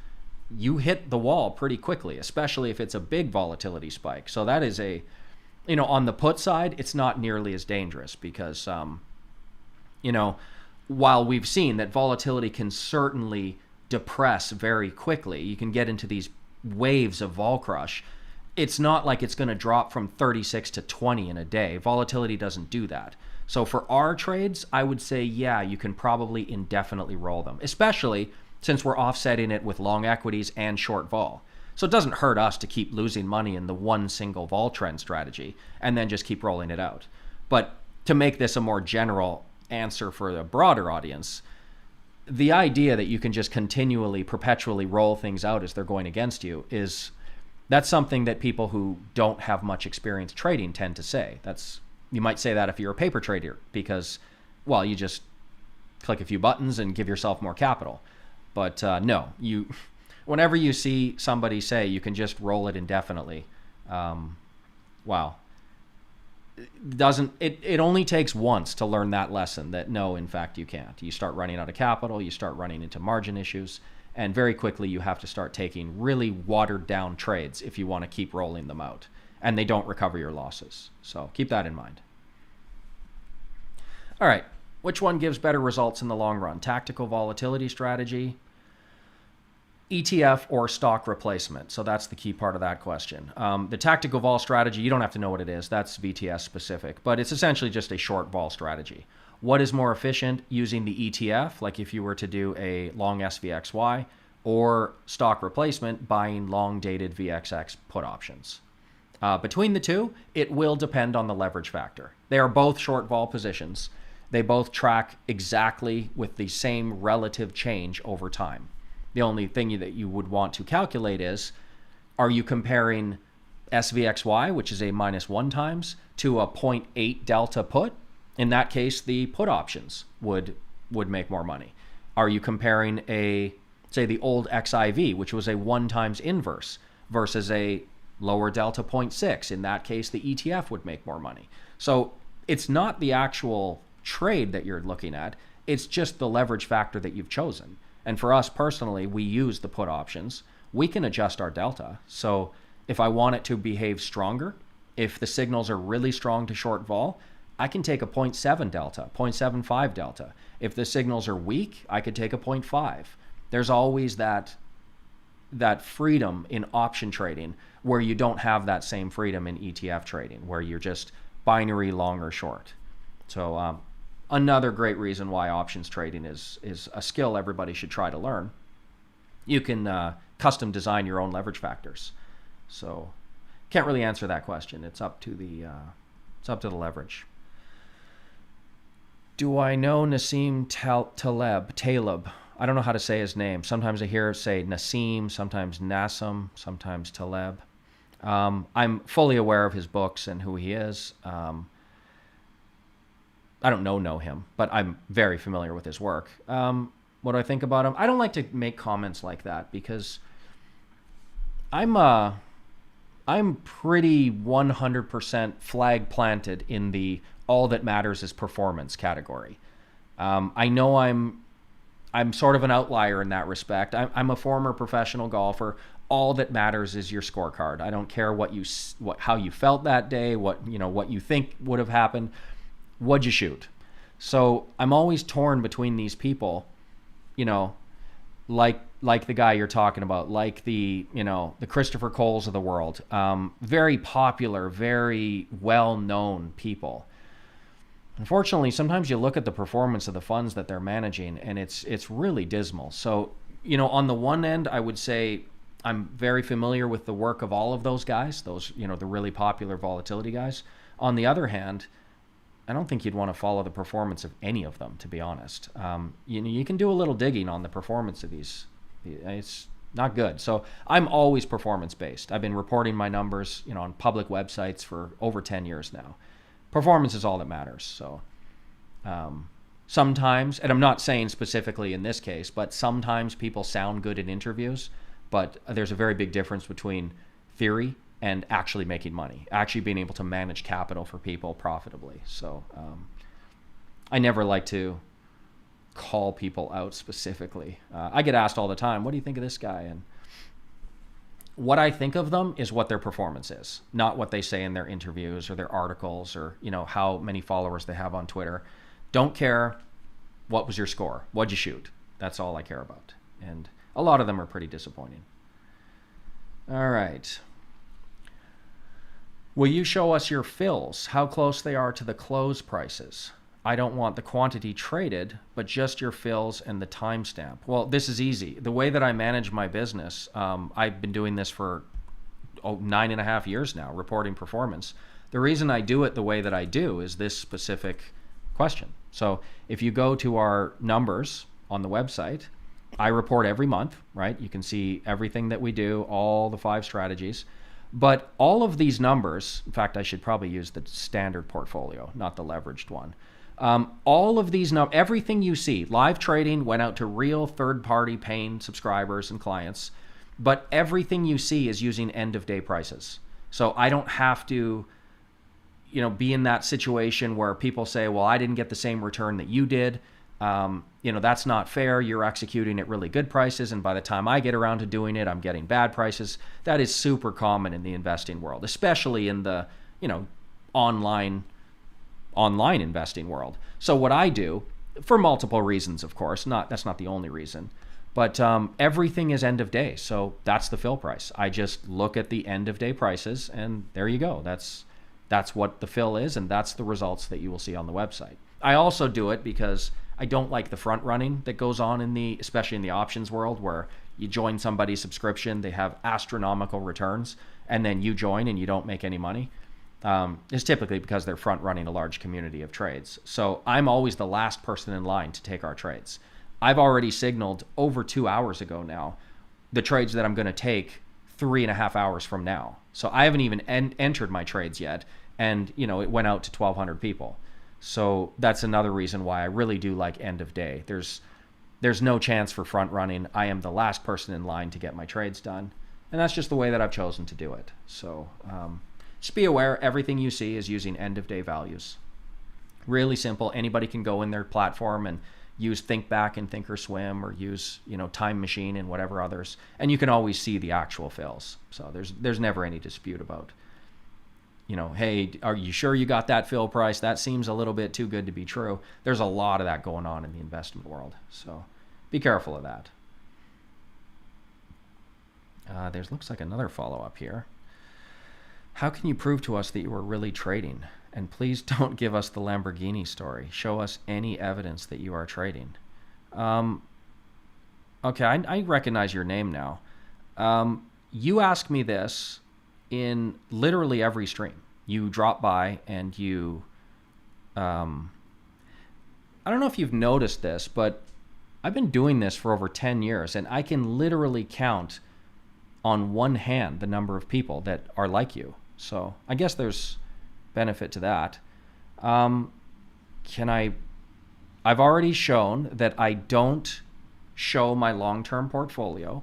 You hit the wall pretty quickly, especially if it's a big volatility spike. So that is on the put side, it's not nearly as dangerous because, while we've seen that volatility can certainly depress very quickly, you can get into these waves of vol crush. It's not like it's going to drop from 36 to 20 in a day. Volatility doesn't do that. So for our trades, I would say, yeah, you can probably indefinitely roll them, especially since we're offsetting it with long equities and short vol. So it doesn't hurt us to keep losing money in the one single vol trend strategy and then just keep rolling it out. But to make this a more general answer for a broader audience, the idea that you can just continually, perpetually roll things out as they're going against you that's something that people who don't have much experience trading tend to say. You might say that if you're a paper trader because, well, you just click a few buttons and give yourself more capital. But no, whenever you see somebody say you can just roll it indefinitely, wow. It only takes once to learn that lesson that no, in fact, you can't. You start running out of capital, you start running into margin issues, and very quickly you have to start taking really watered down trades if you want to keep rolling them out, and they don't recover your losses. So keep that in mind. All right, which one gives better results in the long run? Tactical volatility strategy, ETF, or stock replacement? So that's the key part of that question. The tactical vol strategy, you don't have to know what it is. That's VTS specific, but it's essentially just a short vol strategy. What is more efficient, using the ETF, like if you were to do a long SVXY, or stock replacement, buying long dated VXX put options? Between the two, it will depend on the leverage factor. They are both short vol positions. They both track exactly with the same relative change over time. The only thing that you would want to calculate is, are you comparing SVXY, which is a -1 times, to a 0.8 delta put? In that case, the put options would make more money. Are you comparing say the old XIV, which was a 1 times inverse, versus a lower delta 0.6? In that case, the ETF would make more money. So it's not the actual trade that you're looking at. It's just the leverage factor that you've chosen. And for us personally, we use the put options. We can adjust our delta. So if I want it to behave stronger, if the signals are really strong to short vol, I can take a 0.7 delta, 0.75 delta. If the signals are weak, I could take a 0.5. There's always that freedom in option trading where you don't have that same freedom in ETF trading, where you're just binary long or short. So another great reason why options trading is a skill everybody should try to learn. You can custom design your own leverage factors. So can't really answer that question. It's up to the leverage. Do I know Nassim Taleb? I don't know how to say his name. Sometimes I hear it say Nassim, sometimes Nassim, sometimes Taleb. I'm fully aware of his books and who he is. I don't know him, but I'm very familiar with his work. What do I think about him? I don't like to make comments like that because I'm pretty 100% flag planted in the all that matters is performance category. I know I'm sort of an outlier in that respect. I'm a former professional golfer. All that matters is your scorecard. I don't care how you felt that day, what you think would have happened. What'd you shoot? So I'm always torn between these people, like the guy you're talking about, like the Christopher Coles of the world, very popular, very well-known people. Unfortunately, sometimes you look at the performance of the funds that they're managing and it's really dismal. So, on the one end, I would say I'm very familiar with the work of all of those guys, the really popular volatility guys. On the other hand, I don't think you'd want to follow the performance of any of them, to be honest. You can do a little digging on the performance of these. not good. So I'm always performance based. I've been reporting my numbers, on public websites for over 10 years now. Performance is all that matters. So sometimes, and I'm not saying specifically in this case, but sometimes people sound good in interviews, but there's a very big difference between theory and actually making money, actually being able to manage capital for people profitably. So I never like to call people out specifically. I get asked all the time, what do you think of this guy? And what I think of them is what their performance is, not what they say in their interviews or their articles or, how many followers they have on Twitter. Don't care what was your score, what'd you shoot. That's all I care about. And a lot of them are pretty disappointing. All right. Will you show us your fills, how close they are to the close prices? I don't want the quantity traded, but just your fills and the timestamp. Well, this is easy. The way that I manage my business, I've been doing this for 9.5 years now, reporting performance. The reason I do it the way that I do is this specific question. So if you go to our numbers on the website, I report every month, right? You can see everything that we do, all the 5 strategies. But all of these numbers, in fact, I should probably use the standard portfolio, not the leveraged one. All of these numbers, everything you see, live trading went out to real third-party paying subscribers and clients, but everything you see is using end-of-day prices. So I don't have to, be in that situation where people say, well, I didn't get the same return that you did. That's not fair. You're executing at really good prices, and by the time I get around to doing it, I'm getting bad prices. That is super common in the investing world, especially in the, online investing world. So what I do, for multiple reasons, of course, that's not the only reason, but everything is end of day. So that's the fill price. I just look at the end of day prices, and there you go. That's what the fill is, and that's the results that you will see on the website. I also do it because I don't like the front running that goes on especially in the options world, where you join somebody's subscription, they have astronomical returns, and then you join and you don't make any money. Is typically because they're front running a large community of trades. So I'm always the last person in line to take our trades. I've already signaled over 2 hours ago now the trades that I'm going to take 3.5 hours from now. So I haven't even entered my trades yet, and it went out to 1,200 people. So that's another reason why I really do like end of day. There's no chance for front running. I am the last person in line to get my trades done, and that's just the way that I've chosen to do it. So just be aware, everything you see is using end of day values. Really simple. Anybody can go in their platform and use ThinkBack and Thinkorswim, or use Time Machine and whatever others, and you can always see the actual fills. So there's never any dispute about, hey, are you sure you got that fill price? That seems a little bit too good to be true. There's a lot of that going on in the investment world, so be careful of that. Looks like another follow-up here. How can you prove to us that you are really trading? And please don't give us the Lamborghini story. Show us any evidence that you are trading. Okay, I recognize your name now. You ask me this in literally every stream. You drop by and you... I don't know if you've noticed this, but I've been doing this for over 10 years, and I can literally count on one hand the number of people that are like you. So I guess there's benefit to that. I've already shown that I don't show my long-term portfolio.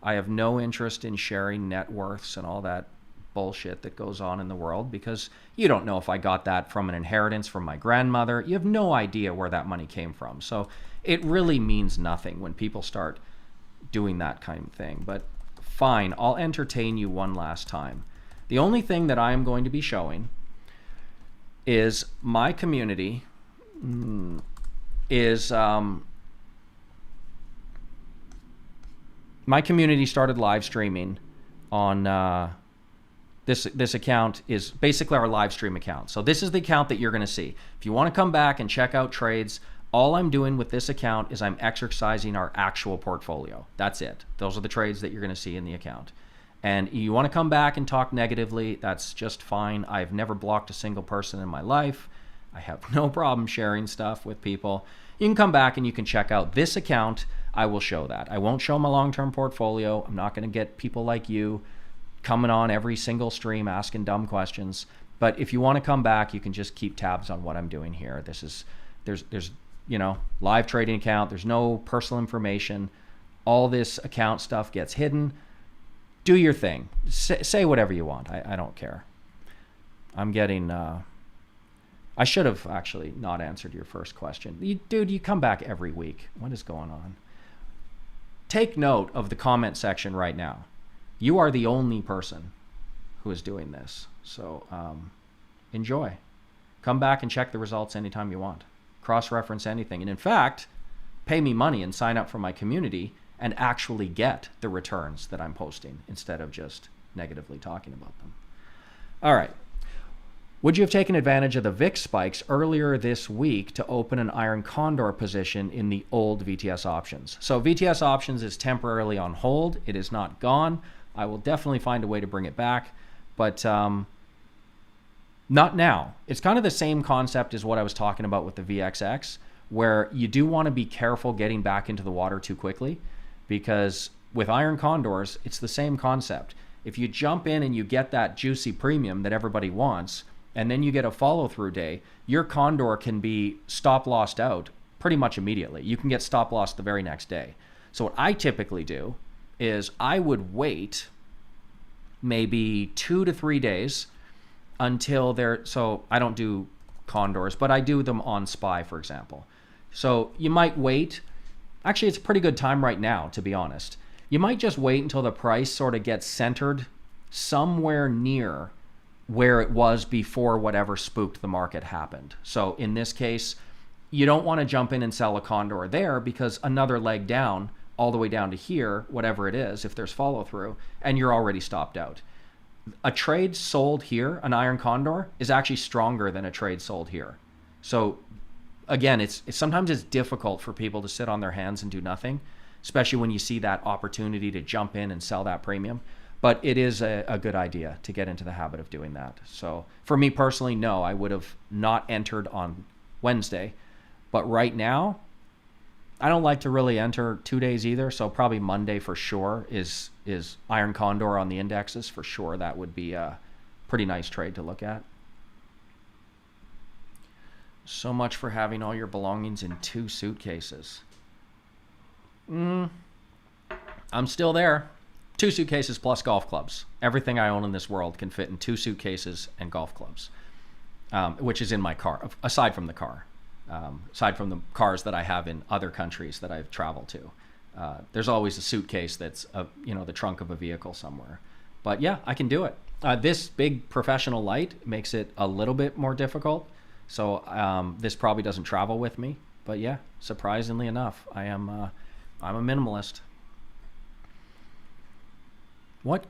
I have no interest in sharing net worths and all that bullshit that goes on in the world, because you don't know if I got that from an inheritance from my grandmother. You have no idea where that money came from. So it really means nothing when people start doing that kind of thing. But fine, I'll entertain you one last time. The only thing that I am going to be showing is my community my community started live streaming on this account is basically our live stream account. So this is the account that you're going to see. If you want to come back and check out trades, all I'm doing with this account is I'm exercising our actual portfolio. That's it. Those are the trades that you're going to see in the account. And you want to come back and talk negatively, that's just fine. I've never blocked a single person in my life. I have no problem sharing stuff with people. You can come back and you can check out this account. I will show that. I won't show my long-term portfolio. I'm not going to get people like you coming on every single stream asking dumb questions. But if you want to come back, you can just keep tabs on what I'm doing here. There's live trading account. There's no personal information. All this account stuff gets hidden. Do your thing. Say whatever you want. I don't care. I'm getting... I should have actually not answered your first question. Dude, you come back every week. What is going on? Take note of the comment section right now. You are the only person who is doing this. So enjoy. Come back and check the results anytime you want. Cross-reference anything. And in fact, pay me money and sign up for my community and actually get the returns that I'm posting instead of just negatively talking about them. All right. Would you have taken advantage of the VIX spikes earlier this week to open an iron condor position in the old VTS options? So VTS options is temporarily on hold. It is not gone. I will definitely find a way to bring it back, but not now. It's kind of the same concept as what I was talking about with the VXX, where you do want to be careful getting back into the water too quickly, because with iron condors, it's the same concept. If you jump in and you get that juicy premium that everybody wants, and then you get a follow-through day, your condor can be stop-lossed out pretty much immediately. You can get stop-loss the very next day. So what I typically do is I would wait maybe 2 to 3 days until they're... So I don't do condors, but I do them on SPY, for example. So you might wait. Actually, it's a pretty good time right now, to be honest. You might just wait until the price sort of gets centered somewhere near where it was before whatever spooked the market happened. So in this case, you don't want to jump in and sell a condor there, because another leg down, all the way down to here, whatever it is, if there's follow through, and you're already stopped out. A trade sold here, an iron condor, is actually stronger than a trade sold here. So again, it's sometimes it's difficult for people to sit on their hands and do nothing, especially when you see that opportunity to jump in and sell that premium. But it is a good idea to get into the habit of doing that. So for me personally, no, I would have not entered on Wednesday. But right now, I don't like to really enter 2 days either. So probably Monday for sure is iron condor on the indexes for sure. That would be a pretty nice trade to look at. So much for having all your belongings in 2 suitcases. I'm still there. 2 suitcases plus golf clubs. Everything I own in this world can fit in 2 suitcases and golf clubs, which is in my car, aside from the car, aside from the cars that I have in other countries that I've traveled to. There's always a suitcase that's the trunk of a vehicle somewhere. But yeah, I can do it. This big professional light makes it a little bit more difficult. So this probably doesn't travel with me. But yeah, surprisingly enough, I'm a minimalist. What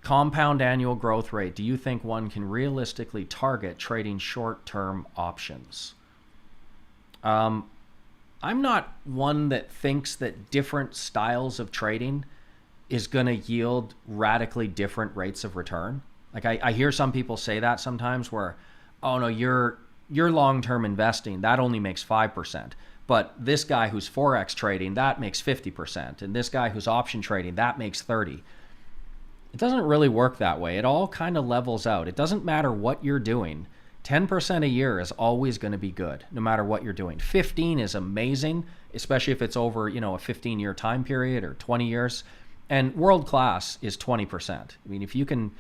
compound annual growth rate do you think one can realistically target trading short-term options? I'm not one that thinks that different styles of trading is going to yield radically different rates of return. Like I hear some people say that sometimes, where, oh no, your long-term investing, that only makes 5%. But this guy who's Forex trading, that makes 50%. And this guy who's option trading, that makes 30%. It doesn't really work that way. It all kind of levels out. It doesn't matter what you're doing. 10% a year is always going to be good, no matter what you're doing. 15 is amazing, especially if it's over, a 15-year time period or 20 years. And world class is 20%. I mean, if you can,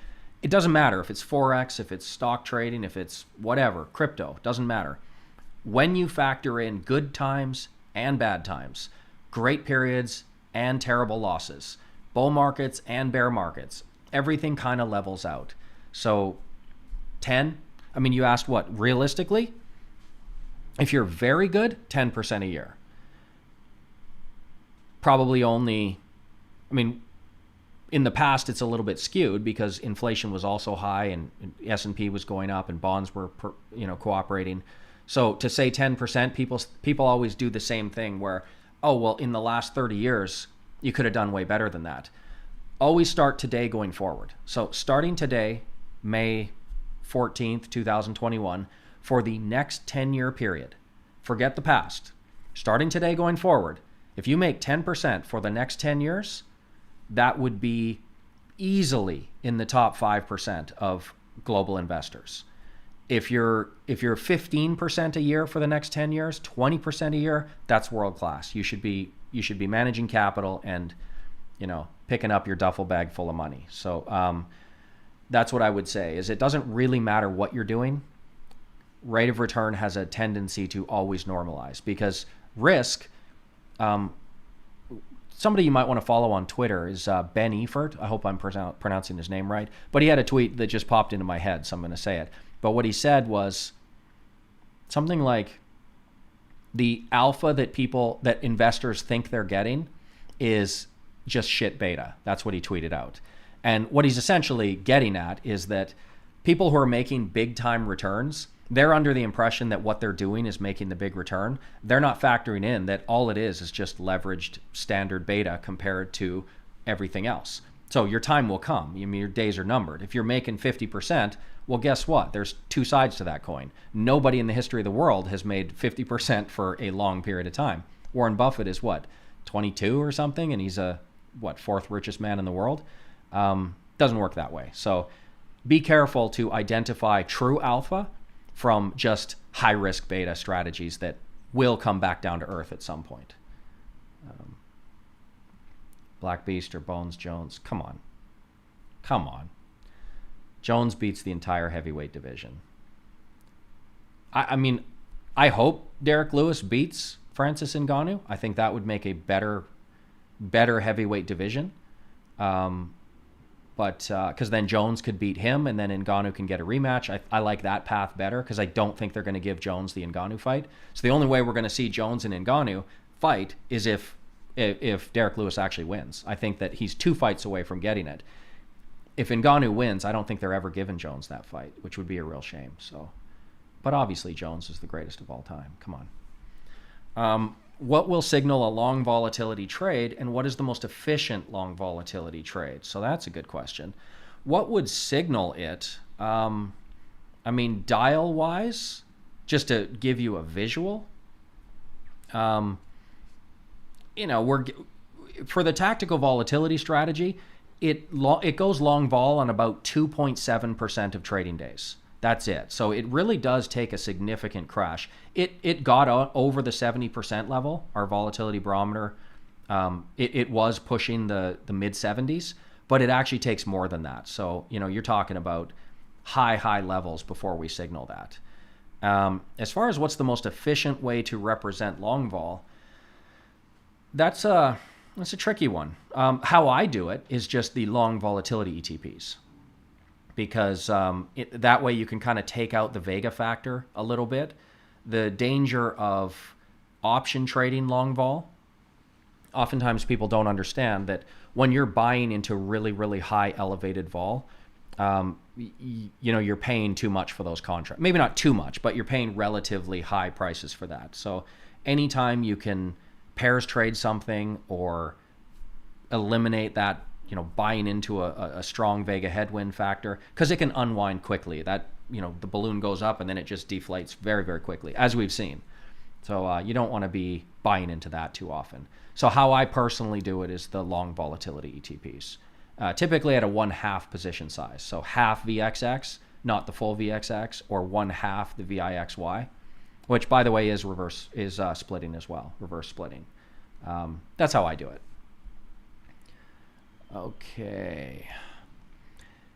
it doesn't matter if it's Forex, if it's stock trading, if it's whatever, crypto, doesn't matter. When you factor in good times and bad times, great periods and terrible losses, bull markets and bear markets, everything kind of levels out. So 10, I mean, you asked what, realistically? If you're very good, 10% a year. Probably only, I mean, in the past, it's a little bit skewed because inflation was also high and S&P was going up and bonds were, cooperating. So to say 10%, people always do the same thing where, oh, well, in the last 30 years, you could have done way better than that. Always start today going forward. So starting today, May 14th, 2021, for the next 10-year period. Forget the past. Starting today going forward, If you make 10% for the next 10 years, that would be easily in the top 5% of global investors. If you're 15% a year for the next 10 years, 20% a year, that's world class. You should be managing capital and, you know, picking up your duffel bag full of money. So that's what I would say, is it doesn't really matter what you're doing. Rate of return has a tendency to always normalize, because risk, somebody you might want to follow on Twitter is Ben Efert. I hope I'm pronouncing his name right. But he had a tweet that just popped into my head, so I'm going to say it. But what he said was something like, the alpha that investors think they're getting is just shit beta. That's what he tweeted out. And what he's essentially getting at is that people who are making big time returns, they're under the impression that what they're doing is making the big return. They're not factoring in that all it is just leveraged standard beta compared to everything else. So your time will come. I mean, your days are numbered. If you're making 50%, well, guess what? There's two sides to that coin. Nobody in the history of the world has made 50% for a long period of time. Warren Buffett is what, 22 or something? And he's fourth richest man in the world? Doesn't work that way. So be careful to identify true alpha from just high risk beta strategies that will come back down to earth at some point. Black Beast or Bones Jones. Come on. Jones beats the entire heavyweight division. I mean, I hope Derek Lewis beats Francis Ngannou. I think that would make a better heavyweight division. But because then Jones could beat him, and then Ngannou can get a rematch. I like that path better, because I don't think they're going to give Jones the Ngannou fight. So the only way we're going to see Jones and Ngannou fight is if Derek Lewis actually wins. I think that he's 2 fights away from getting it. If Ngannou wins, I don't think they're ever giving Jones that fight, which would be a real shame. So, but obviously Jones is the greatest of all time. Come on. What will signal a long volatility trade, and what is the most efficient long volatility trade? So that's a good question. What would signal it? I mean, dial wise, just to give you a visual, for the tactical volatility strategy, it goes long vol on about 2.7% of trading days. That's it. So it really does take a significant crash. It got over the 70% level, our volatility barometer. It was pushing the mid 70s, but it actually takes more than that. So, you're talking about high levels before we signal that. As far as what's the most efficient way to represent long vol, that's a tricky one. How I do it is just the long volatility ETPs. Because that way you can kind of take out the Vega factor a little bit. The danger of option trading long vol, oftentimes people don't understand that when you're buying into really, really high elevated vol, you're paying too much for those contracts. Maybe not too much, but you're paying relatively high prices for that. So anytime you can pairs trade something or eliminate that, buying into a strong Vega headwind factor, because it can unwind quickly. That, the balloon goes up and then it just deflates very, very quickly, as we've seen. So you don't want to be buying into that too often. So how I personally do it is the long volatility ETPs, typically at a 1/2 position size. So half VXX, not the full VXX, or 1/2 the VIXY, which, by the way, is splitting as well, reverse splitting. That's how I do it. Okay.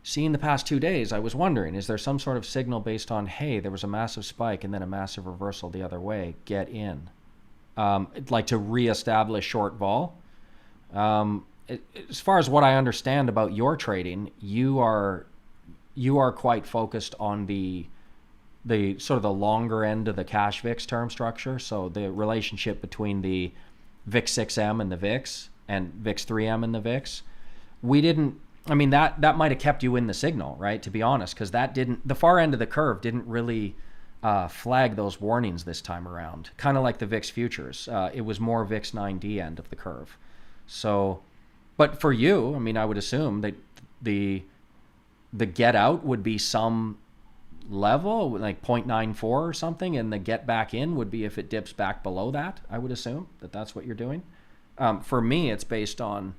Seeing the past 2 days, I was wondering, is there some sort of signal based on, hey, there was a massive spike and then a massive reversal the other way, get in? Like to reestablish short vol? As far as what I understand about your trading, you are quite focused on the sort of the longer end of the cash VIX term structure. So the relationship between the VIX 6M and the VIX, and VIX 3M and the VIX. That might have kept you in the signal, right? To be honest, because the far end of the curve didn't really flag those warnings this time around. Kind of like the VIX Futures. It was more VIX 9D end of the curve. So, but for you, I would assume that the get out would be some level, like 0.94 or something, and the get back in would be if it dips back below that. I would assume that that's what you're doing. For me, it's based on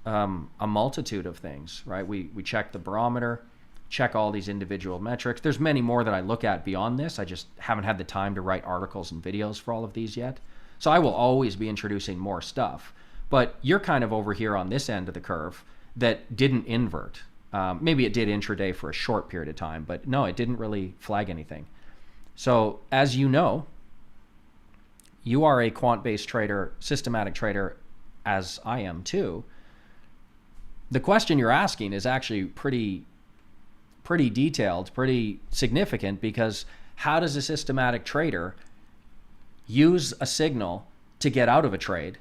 a multitude of things, right? We check the barometer, check all these individual metrics. There's many more that I look at beyond this. I just haven't had the time to write articles and videos for all of these yet. So I will always be introducing more stuff. But you're kind of over here on this end of the curve that didn't invert. Maybe it did intraday for a short period of time, but no, it didn't really flag anything. So as you know, you are a quant-based trader, systematic trader, as I am too. The question you're asking is actually pretty detailed, pretty significant, because how does a systematic trader use a signal to get out of a trade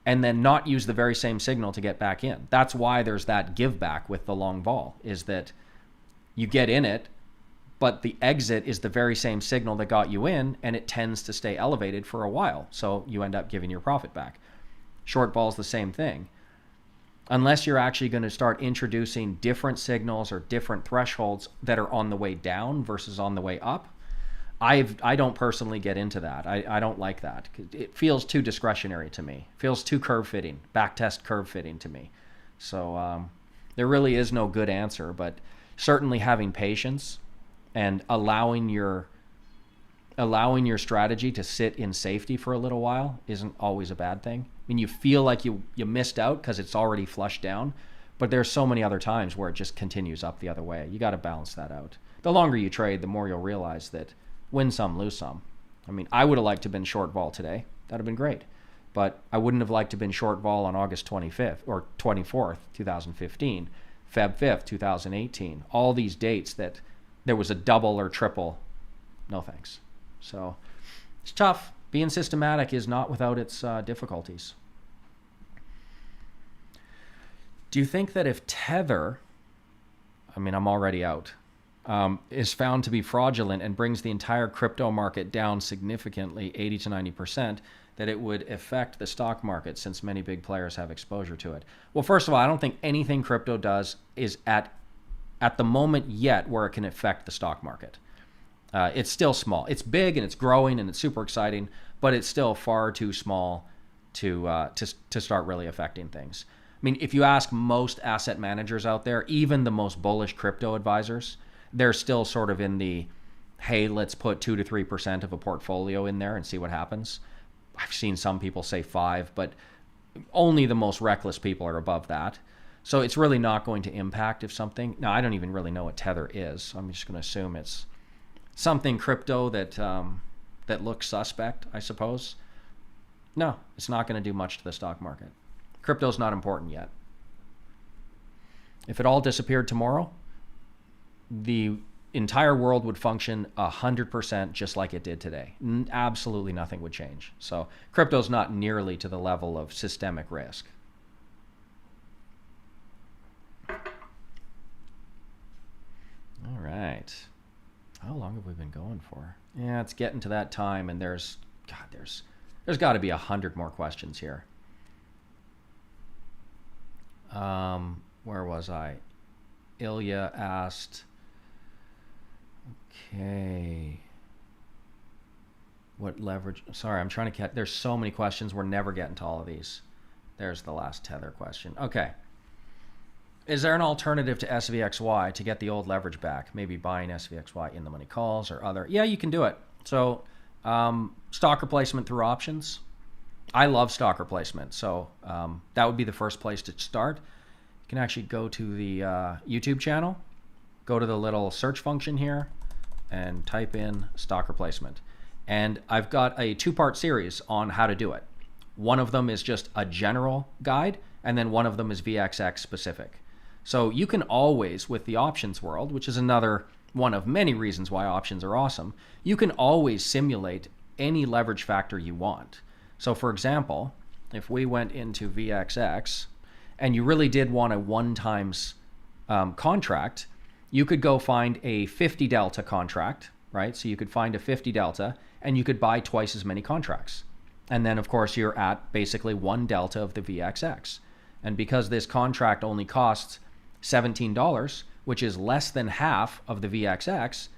and then not use the very same signal to get back in? That's why there's that give back with the long vol, is that you get in it, but the exit is the very same signal that got you in, and it tends to stay elevated for a while. So you end up giving your profit back. Short vol's the same thing. Unless you're actually going to start introducing different signals or different thresholds that are on the way down versus on the way up, I don't personally get into that. I don't like that. It feels too discretionary to me. It feels too curve fitting, backtest curve fitting to me. So there really is no good answer, but certainly having patience and allowing your strategy to sit in safety for a little while isn't always a bad thing. I mean, you feel like you missed out because it's already flushed down, but there's so many other times where it just continues up the other way. You got to balance that out. The longer you trade, the more you'll realize that win some, lose some. I mean, I would have liked to have been short vol today. That'd have been great. But I wouldn't have liked to have been short vol on August 25th or 24th, 2015, Feb 5th, 2018. All these dates that there was a double or triple. No thanks. So it's tough. Being systematic is not without its difficulties. Do you think that if Tether, I mean, I'm already out, is found to be fraudulent and brings the entire crypto market down significantly, 80 to 90%, that it would affect the stock market since many big players have exposure to it? Well, first of all, I don't think anything crypto does is at the moment yet where it can affect the stock market. It's still small. It's big and it's growing and it's super exciting, but it's still far too small to start really affecting things. I mean, if you ask most asset managers out there, even the most bullish crypto advisors, they're still sort of in the, hey, let's put 2 to 3% of a portfolio in there and see what happens. I've seen some people say 5, but only the most reckless people are above that. So it's really not going to impact if something. Now, I don't even really know what Tether is, so I'm just going to assume it's something crypto that looks suspect, I suppose. No, it's not going to do much to the stock market. Crypto's not important yet. If it all disappeared tomorrow, the entire world would function 100% just like it did today. Absolutely nothing would change. So crypto's not nearly to the level of systemic risk. All right. How long have we been going for? Yeah, it's getting to that time, and there's got to be 100 more questions here. Where was I? Ilya asked, okay, what leverage? Sorry, I'm trying to catch. There's so many questions. We're never getting to all of these. There's the last Tether question. Okay. Is there an alternative to SVXY to get the old leverage back? Maybe buying SVXY in the money calls or other. Yeah, you can do it. So stock replacement through options. I love stock replacement. So that would be the first place to start. You can actually go to the YouTube channel, go to the little search function here, and type in stock replacement. And I've got a 2-part series on how to do it. One of them is just a general guide, and then one of them is VXX specific. So you can always, with the options world, which is another one of many reasons why options are awesome, you can always simulate any leverage factor you want. So for example, if we went into VXX and you really did want a 1 times contract, you could go find a 50 delta contract, right? So you could find a 50 delta and you could buy twice as many contracts. And then of course you're at basically 1 delta of the VXX. And because this contract only costs $17, which is less than half of the VXX,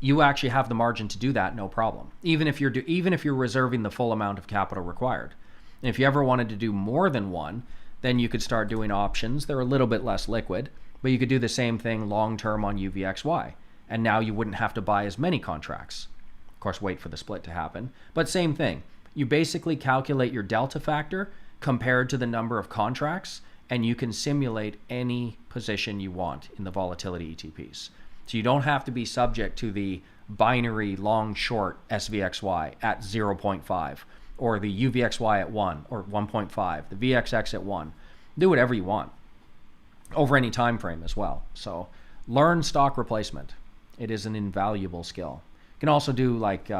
you actually have the margin to do that no problem. Even if you're reserving the full amount of capital required. And if you ever wanted to do more than one, then you could start doing options. They're a little bit less liquid, but you could do the same thing long-term on UVXY. And now you wouldn't have to buy as many contracts. Of course, wait for the split to happen. But same thing. You basically calculate your delta factor compared to the number of contracts, and you can simulate any position you want in the volatility ETPs. So you don't have to be subject to the binary long short SVXY at 0.5 or the UVXY at 1 or 1.5, the VXX at 1. Do whatever you want over any time frame as well. So learn stock replacement. It is an invaluable skill. You can also do like,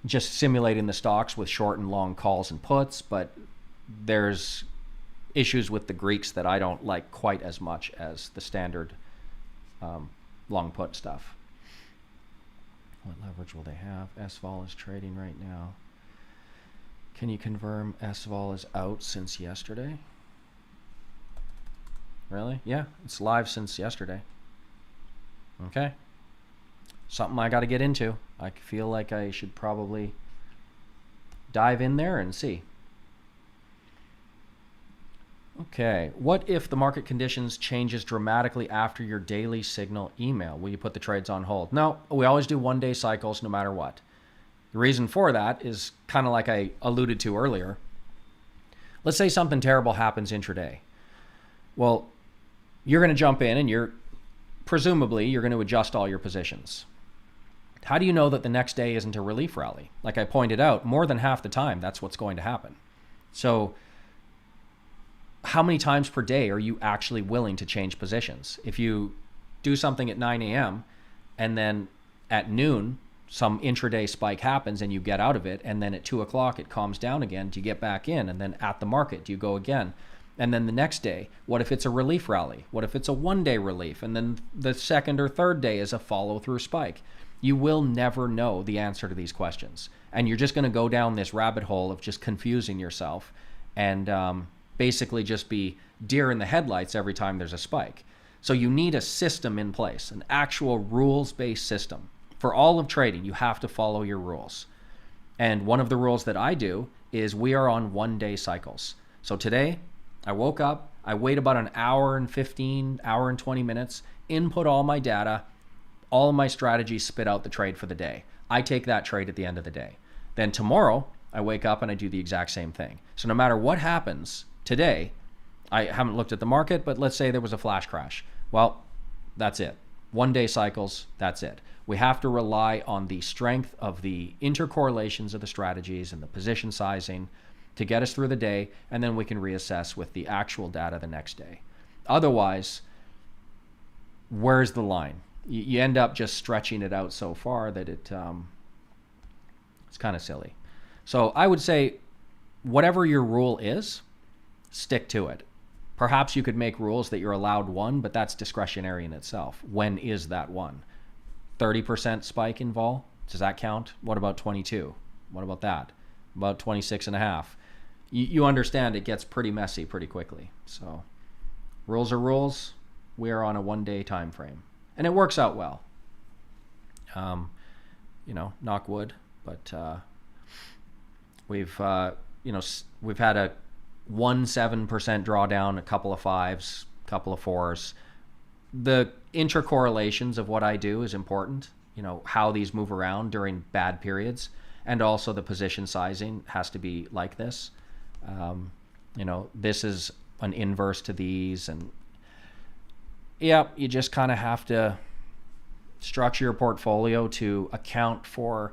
just simulating the stocks with short and long calls and puts, but there's issues with the Greeks that I don't like quite as much as the standard long put stuff. What leverage will they have? SVOL is trading right now. Can you confirm SVOL is out since yesterday? Really? Yeah, it's live since yesterday. Okay. Something I got to get into. I feel like I should probably dive in there and see. Okay, what if the market conditions changes dramatically after your daily signal email? Will you put the trades on hold? No, we always do one-day cycles no matter what. The reason for that is kind of like I alluded to earlier. Let's say something terrible happens intraday. Well, you're going to jump in and presumably you're going to adjust all your positions. How do you know that the next day isn't a relief rally? Like I pointed out, more than half the time, that's what's going to happen. So how many times per day are you actually willing to change positions? If you do something at 9 a.m. and then at noon, some intraday spike happens and you get out of it, and then at 2 o'clock it calms down again, do you get back in? And then at the market, do you go again? And then the next day, what if it's a relief rally? What if it's a one-day relief? And then the second or third day is a follow-through spike. You will never know the answer to these questions. And you're just going to go down this rabbit hole of just confusing yourself and basically just be deer in the headlights every time there's a spike. So you need a system in place, an actual rules-based system. For all of trading, you have to follow your rules. And one of the rules that I do is we are on one-day cycles. So today, I woke up, I wait about an hour and 15, hour and 20 minutes, input all my data, all of my strategies spit out the trade for the day. I take that trade at the end of the day. Then tomorrow, I wake up and I do the exact same thing. So no matter what happens today, I haven't looked at the market, but let's say there was a flash crash. Well, that's it. One-day cycles, that's it. We have to rely on the strength of the intercorrelations of the strategies and the position sizing to get us through the day, and then we can reassess with the actual data the next day. Otherwise, where's the line? You end up just stretching it out so far that it's kind of silly. So I would say whatever your rule is, stick to it. Perhaps you could make rules that you're allowed one, but that's discretionary in itself. When is that one? 30% spike in vol? Does that count? What about 22? What about that? About 26 and a half? You understand it gets pretty messy pretty quickly. So rules are rules. We are on a one-day time frame. And it works out well. Knock wood, but we've had a 1.7% drawdown, a couple of fives, a couple of fours. The intercorrelations of what I do is important. How these move around during bad periods, and also the position sizing has to be like this. This is an inverse to these, and you just kind of have to structure your portfolio to account for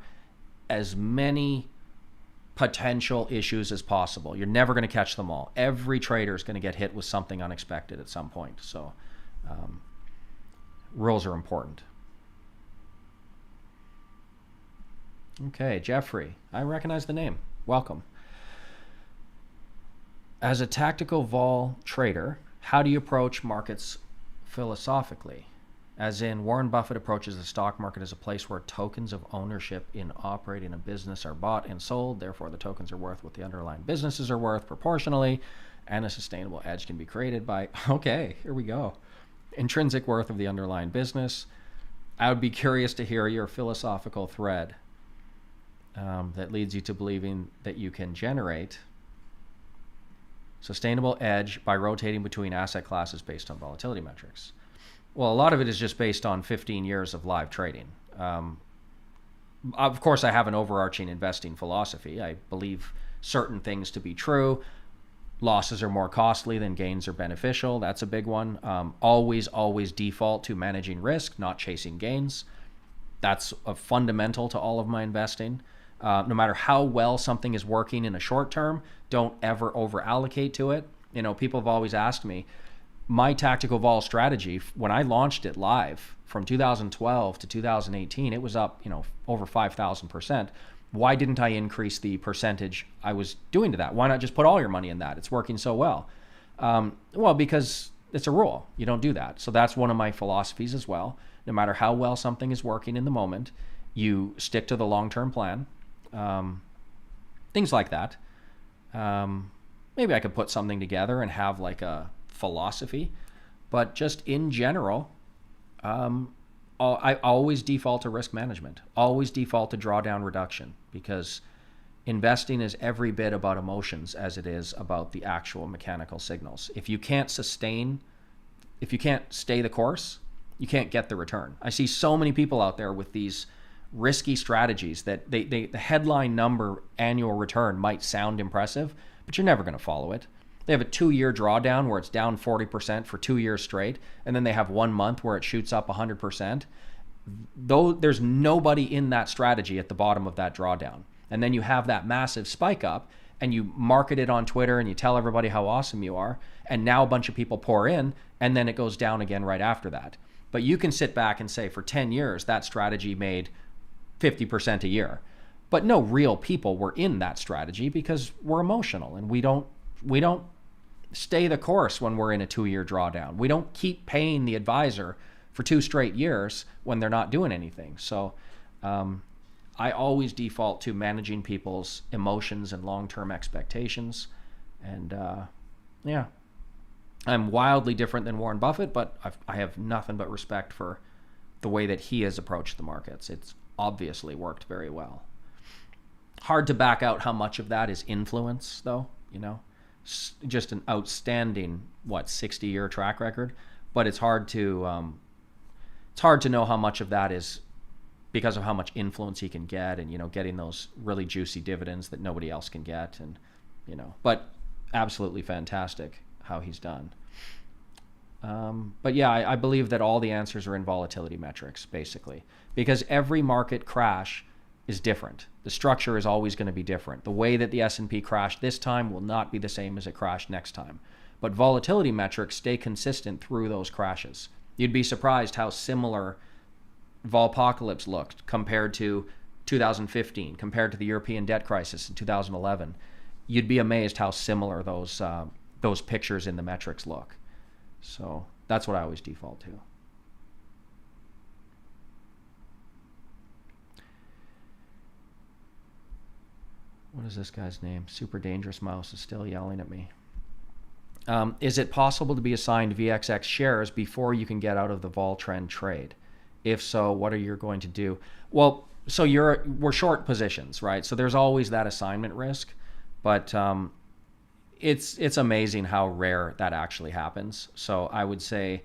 as many potential issues as possible. You're never going to catch them all. Every trader is going to get hit with something unexpected at some point. So rules are important. Okay, Jeffrey, I recognize the name. Welcome. As a tactical vol trader, how do you approach markets philosophically? As in, Warren Buffett approaches the stock market as a place where tokens of ownership in operating a business are bought and sold. Therefore, the tokens are worth what the underlying businesses are worth proportionally, and a sustainable edge can be created by, okay, here we go, intrinsic worth of the underlying business. I would be curious to hear your philosophical thread. that leads you to believing that you can generate sustainable edge by rotating between asset classes based on volatility metrics. Well, a lot of it is just based on 15 years of live trading. Of course, I have an overarching investing philosophy. I believe certain things to be true. Losses are more costly than gains are beneficial. That's a big one. Always default to managing risk, not chasing gains. That's a fundamental to all of my investing. No matter how well something is working in a short term, don't ever over allocate to it. You know, people have always asked me, my tactical vol strategy, when I launched it live from 2012 to 2018, it was up, over 5,000%. Why didn't I increase the percentage I was doing to that? Why not just put all your money in that? It's working so well. Well, because it's a rule. You don't do that. So that's one of my philosophies as well. No matter how well something is working in the moment, you stick to the long-term plan. Things like that. Maybe I could put something together and have like a philosophy, but just in general, I always default to risk management, always default to drawdown reduction, because investing is every bit about emotions as it is about the actual mechanical signals. If you can't stay the course, you can't get the return. I see so many people out there with these risky strategies that the headline number annual return might sound impressive, but you're never going to follow it. They have a 2-year drawdown where it's down 40% for 2 years straight, and then they have 1 month where it shoots up 100%. Though there's nobody in that strategy at the bottom of that drawdown. And then you have that massive spike up, and you market it on Twitter and you tell everybody how awesome you are, and now a bunch of people pour in, and then it goes down again right after that. But you can sit back and say for 10 years that strategy made 50% a year. But no real people were in that strategy because we're emotional, and we don't stay the course when we're in a 2-year drawdown. We don't keep paying the advisor for 2 straight years when they're not doing anything. So I always default to managing people's emotions and long-term expectations. And yeah, I'm wildly different than Warren Buffett, but I have nothing but respect for the way that he has approached the markets. It's obviously worked very well. Hard to back out how much of that is influence, though, just an outstanding 60-year track record, but it's hard to know how much of that is because of how much influence he can get, and getting those really juicy dividends that nobody else can get, and but absolutely fantastic how he's done. But yeah, I believe that all the answers are in volatility metrics, basically, because every market crash is different. The structure is always going to be different. The way that the S&P crashed this time will not be the same as it crashed next time. But volatility metrics stay consistent through those crashes. You'd be surprised how similar Volpocalypse looked compared to 2015, compared to the European debt crisis in 2011. You'd be amazed how similar those pictures in the metrics look. So that's what I always default to. What is this guy's name? Super Dangerous Mouse is still yelling at me. Is it possible to be assigned VXX shares before you can get out of the vol trend trade? If so, what are you going to do? Well, so we're short positions, right? So there's always that assignment risk, but it's amazing how rare that actually happens. So I would say,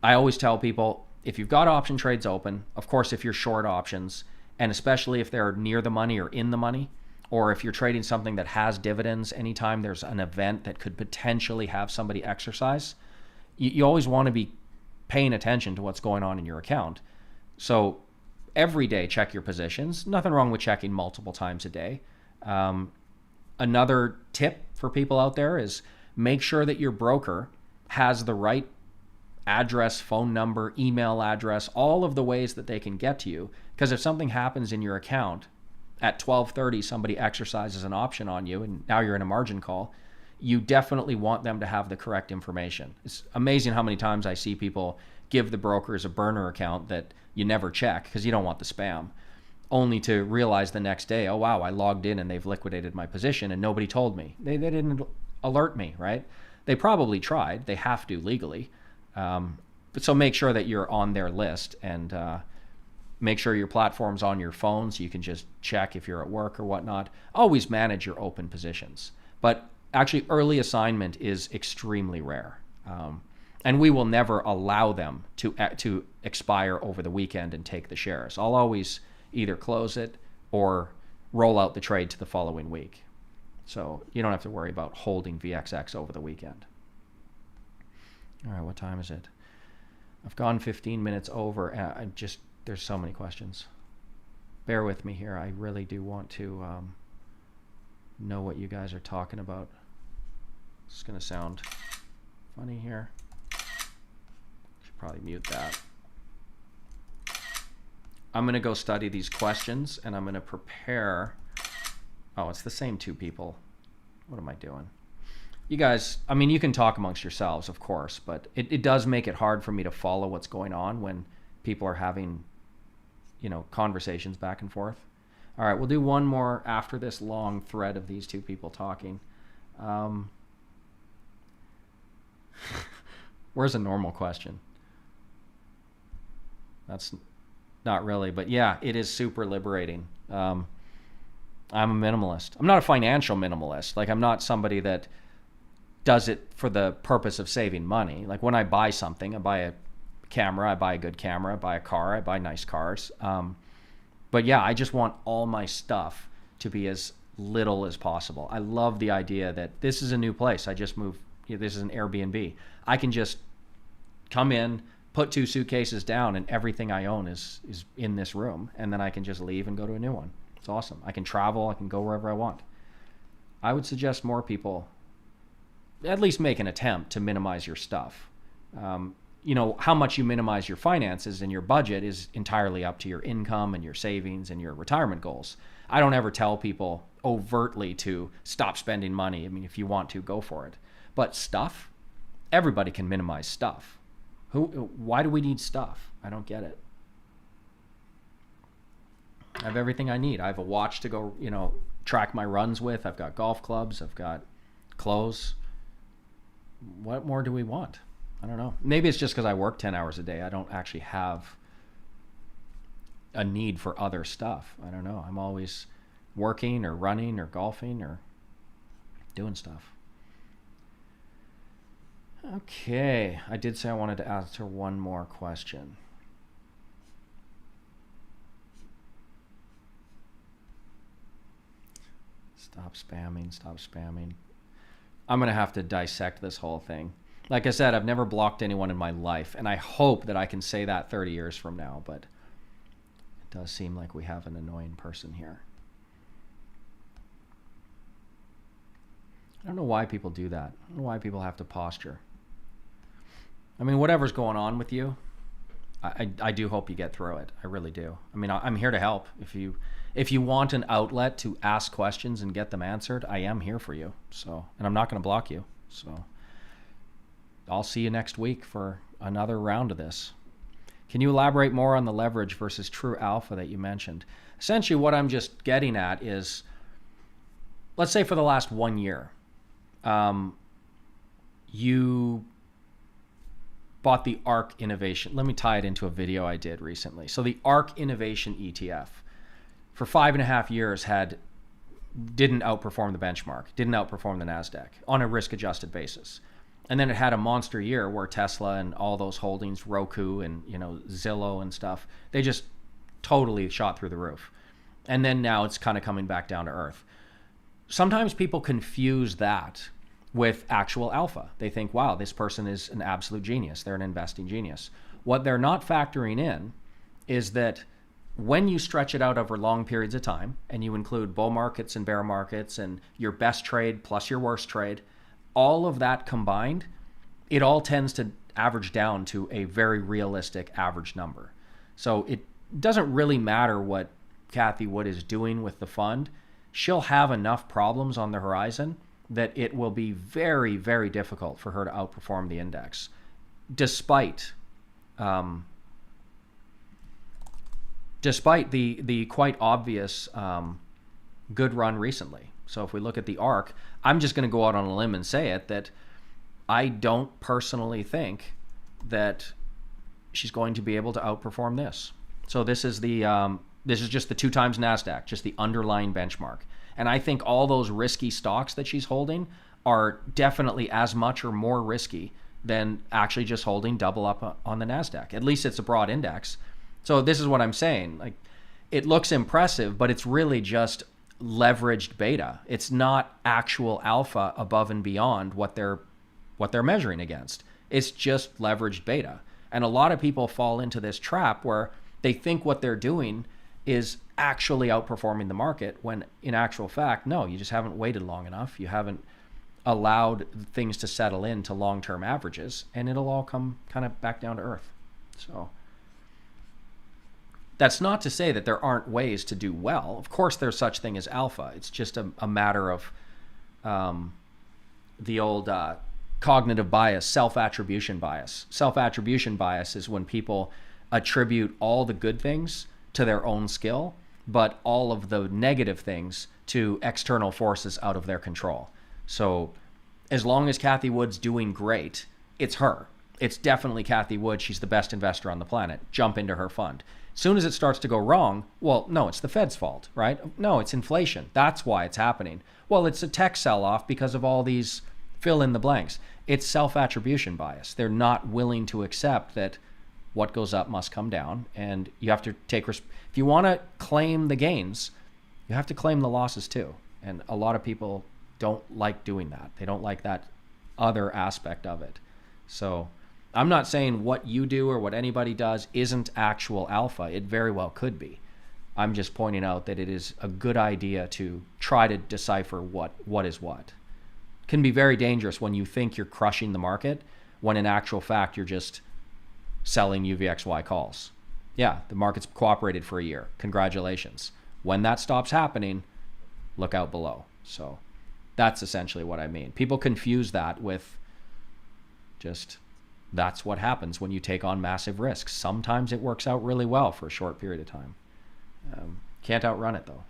I always tell people, if you've got option trades open, of course, if you're short options, and especially if they're near the money or in the money, or if you're trading something that has dividends, anytime there's an event that could potentially have somebody exercise, you always want to be paying attention to what's going on in your account. So every day, check your positions. Nothing wrong with checking multiple times a day. Another tip for people out there is make sure that your broker has the right address, phone number, email address, all of the ways that they can get to you. Because if something happens in your account, at 12:30 somebody exercises an option on you and now you're in a margin call, you definitely want them to have the correct information. It's amazing how many times I see people give the brokers a burner account that you never check because you don't want the spam, only to realize the next day, oh wow, I logged in and they've liquidated my position and nobody told me. They didn't alert me, right? They probably tried. They have to legally. But so make sure that you're on their list and Make sure your platform's on your phone so you can just check if you're at work or whatnot. Always manage your open positions. But actually, early assignment is extremely rare. And we will never allow them to expire over the weekend and take the shares. I'll always either close it or roll out the trade to the following week. So you don't have to worry about holding VXX over the weekend. All right, what time is it? I've gone 15 minutes over. And there's so many questions. Bear with me here. I really do want to know what you guys are talking about. It's going to sound funny here. Should probably mute that. I'm going to go study these questions, and I'm going to prepare. Oh, it's the same two people. What am I doing? You guys, I mean, you can talk amongst yourselves, of course, but it does make it hard for me to follow what's going on when people are having, conversations back and forth. All right, we'll do one more after this long thread of these two people talking. Where's a normal question? That's not really, but yeah, it is super liberating. I'm a minimalist. I'm not a financial minimalist. Like, I'm not somebody that does it for the purpose of saving money. Like, when I buy something, I buy a camera, I buy a good camera, I buy a car, I buy nice cars. But yeah, I just want all my stuff to be as little as possible. I love the idea that this is a new place. I just moved. This is an Airbnb. I can just come in, put 2 suitcases down, and everything I own is in this room. And then I can just leave and go to a new one. It's awesome. I can travel. I can go wherever I want. I would suggest more people at least make an attempt to minimize your stuff. How much you minimize your finances and your budget is entirely up to your income and your savings and your retirement goals. I don't ever tell people overtly to stop spending money. I mean, if you want to, go for it. But stuff, everybody can minimize stuff. Why do we need stuff? I don't get it. I have everything I need. I have a watch to go, track my runs with. I've got golf clubs. I've got clothes. What more do we want? I don't know. Maybe it's just because I work 10 hours a day. I don't actually have a need for other stuff. I don't know. I'm always working or running or golfing or doing stuff. Okay. I did say I wanted to answer one more question. Stop spamming. I'm going to have to dissect this whole thing. Like I said, I've never blocked anyone in my life, and I hope that I can say that 30 years from now, but it does seem like we have an annoying person here. I don't know why people do that. I don't know why people have to posture. I mean, whatever's going on with you, I do hope you get through it. I really do. I mean, I'm here to help. If you want an outlet to ask questions and get them answered, I am here for you. So, and I'm not going to block you. So I'll see you next week for another round of this. Can you elaborate more on the leverage versus true alpha that you mentioned? Essentially, what I'm just getting at is, let's say for the last 1 year, you bought the ARC Innovation. Let me tie it into a video I did recently. So the ARC Innovation ETF for 5.5 years didn't outperform the benchmark, didn't outperform the NASDAQ on a risk-adjusted basis. And then it had a monster year where Tesla and all those holdings, Roku and Zillow and stuff, they just totally shot through the roof. And then now it's kind of coming back down to earth. Sometimes people confuse that with actual alpha. They think, wow, this person is an absolute genius. They're an investing genius. What they're not factoring in is that when you stretch it out over long periods of time, and you include bull markets and bear markets and your best trade plus your worst trade, all of that combined, it all tends to average down to a very realistic average number. So it doesn't really matter what Kathy Wood is doing with the fund. She'll have enough problems on the horizon that it will be very, very difficult for her to outperform the index, despite the quite obvious good run recently. So if we look at the ARC, I'm just going to go out on a limb and say it, that I don't personally think that she's going to be able to outperform this. So this is just the 2 times NASDAQ, just the underlying benchmark. And I think all those risky stocks that she's holding are definitely as much or more risky than actually just holding double up on the NASDAQ. At least it's a broad index. So this is what I'm saying. Like, it looks impressive, but it's really just leveraged beta. It's not actual alpha above and beyond what they're measuring against. It's just leveraged beta. And a lot of people fall into this trap where they think what they're doing is actually outperforming the market, when in actual fact, no, you just haven't waited long enough. You haven't allowed things to settle into long-term averages, and it'll all come kind of back down to earth. So that's not to say that there aren't ways to do well. Of course, there's such thing as alpha. It's just a matter of the old cognitive bias, self-attribution bias. Self-attribution bias is when people attribute all the good things to their own skill, but all of the negative things to external forces out of their control. So as long as Cathie Wood's doing great, it's her. It's definitely Cathie Wood. She's the best investor on the planet. Jump into her fund. As soon as it starts to go wrong, well, no, it's the Fed's fault, right? No, it's inflation. That's why it's happening. Well, it's a tech sell-off because of all these fill in the blanks. It's self-attribution bias. They're not willing to accept that what goes up must come down, and you have to take risk. If you want to claim the gains, you have to claim the losses too. And a lot of people don't like doing that. They don't like that other aspect of it. So I'm not saying what you do or what anybody does isn't actual alpha. It very well could be. I'm just pointing out that it is a good idea to try to decipher what is what. It can be very dangerous when you think you're crushing the market, when in actual fact you're just selling UVXY calls. Yeah, the market's cooperated for a year. Congratulations. When that stops happening, look out below. So that's essentially what I mean. People confuse that with just, that's what happens when you take on massive risks. Sometimes it works out really well for a short period of time. Can't outrun it though.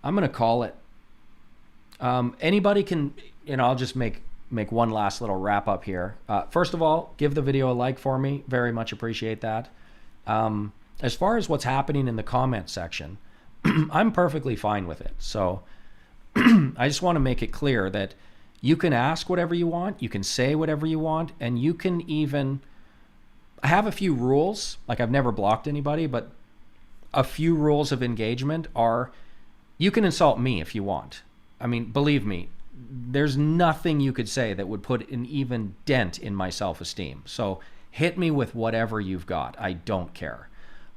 I'm going to call it. Anybody can, I'll just make one last little wrap up here. First of all, give the video a like for me. Very much appreciate that. As far as what's happening in the comment section, I'm perfectly fine with it. So I just want to make it clear that you can ask whatever you want, you can say whatever you want, and you can even, I have a few rules, like I've never blocked anybody, but a few rules of engagement are, you can insult me if you want. I mean, believe me, there's nothing you could say that would put an even dent in my self-esteem. So hit me with whatever you've got. I don't care.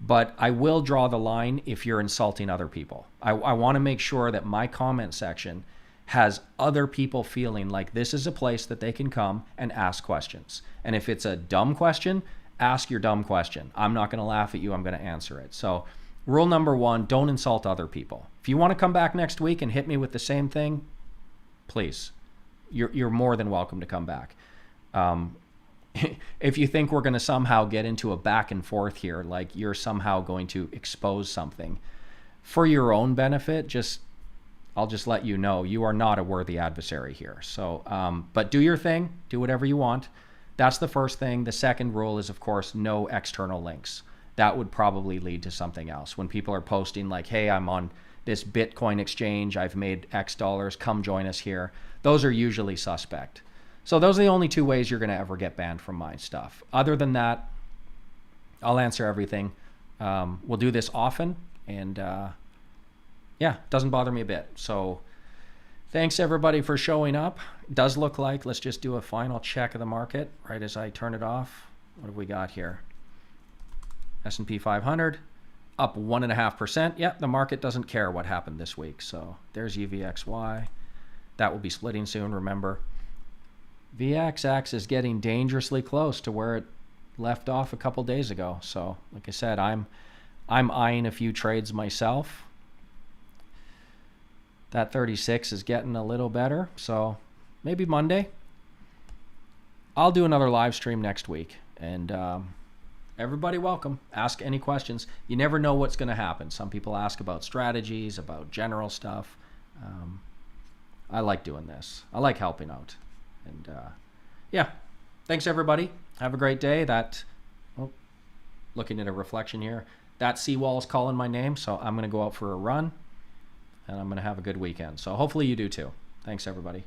But I will draw the line if you're insulting other people. I want to make sure that my comment section has other people feeling like this is a place that they can come and ask questions. And if it's a dumb question, ask your dumb question. I'm not going to laugh at you. I'm going to answer it. So rule number 1, don't insult other people. If you want to come back next week and hit me with the same thing, please, you're more than welcome to come back. If you think we're going to somehow get into a back and forth here, like you're somehow going to expose something for your own benefit, I'll just let you know you are not a worthy adversary here. So, but do your thing, do whatever you want. That's the first thing. The second rule is, of course, no external links. That would probably lead to something else. When people are posting like, hey, I'm on this Bitcoin exchange, I've made X dollars, come join us here. Those are usually suspect. So those are the only 2 ways you're going to ever get banned from my stuff. Other than that, I'll answer everything. We'll do this often, and yeah, doesn't bother me a bit. So thanks everybody for showing up. It does look like, let's just do a final check of the market right as I turn it off. What have we got here? S&P 500 up 1.5%. Yeah, the market doesn't care what happened this week. So there's UVXY. That will be splitting soon, remember. VXX is getting dangerously close to where it left off a couple days ago. So like I said, I'm eyeing a few trades myself. That 36 is getting a little better. So maybe Monday. I'll do another live stream next week. And everybody welcome. Ask any questions. You never know what's going to happen. Some people ask about strategies, about general stuff. I like doing this. I like helping out. And yeah, thanks everybody. Have a great day. Oh, looking at a reflection here. That seawall is calling my name, so I'm going to go out for a run, and I'm going to have a good weekend. So hopefully you do too. Thanks everybody.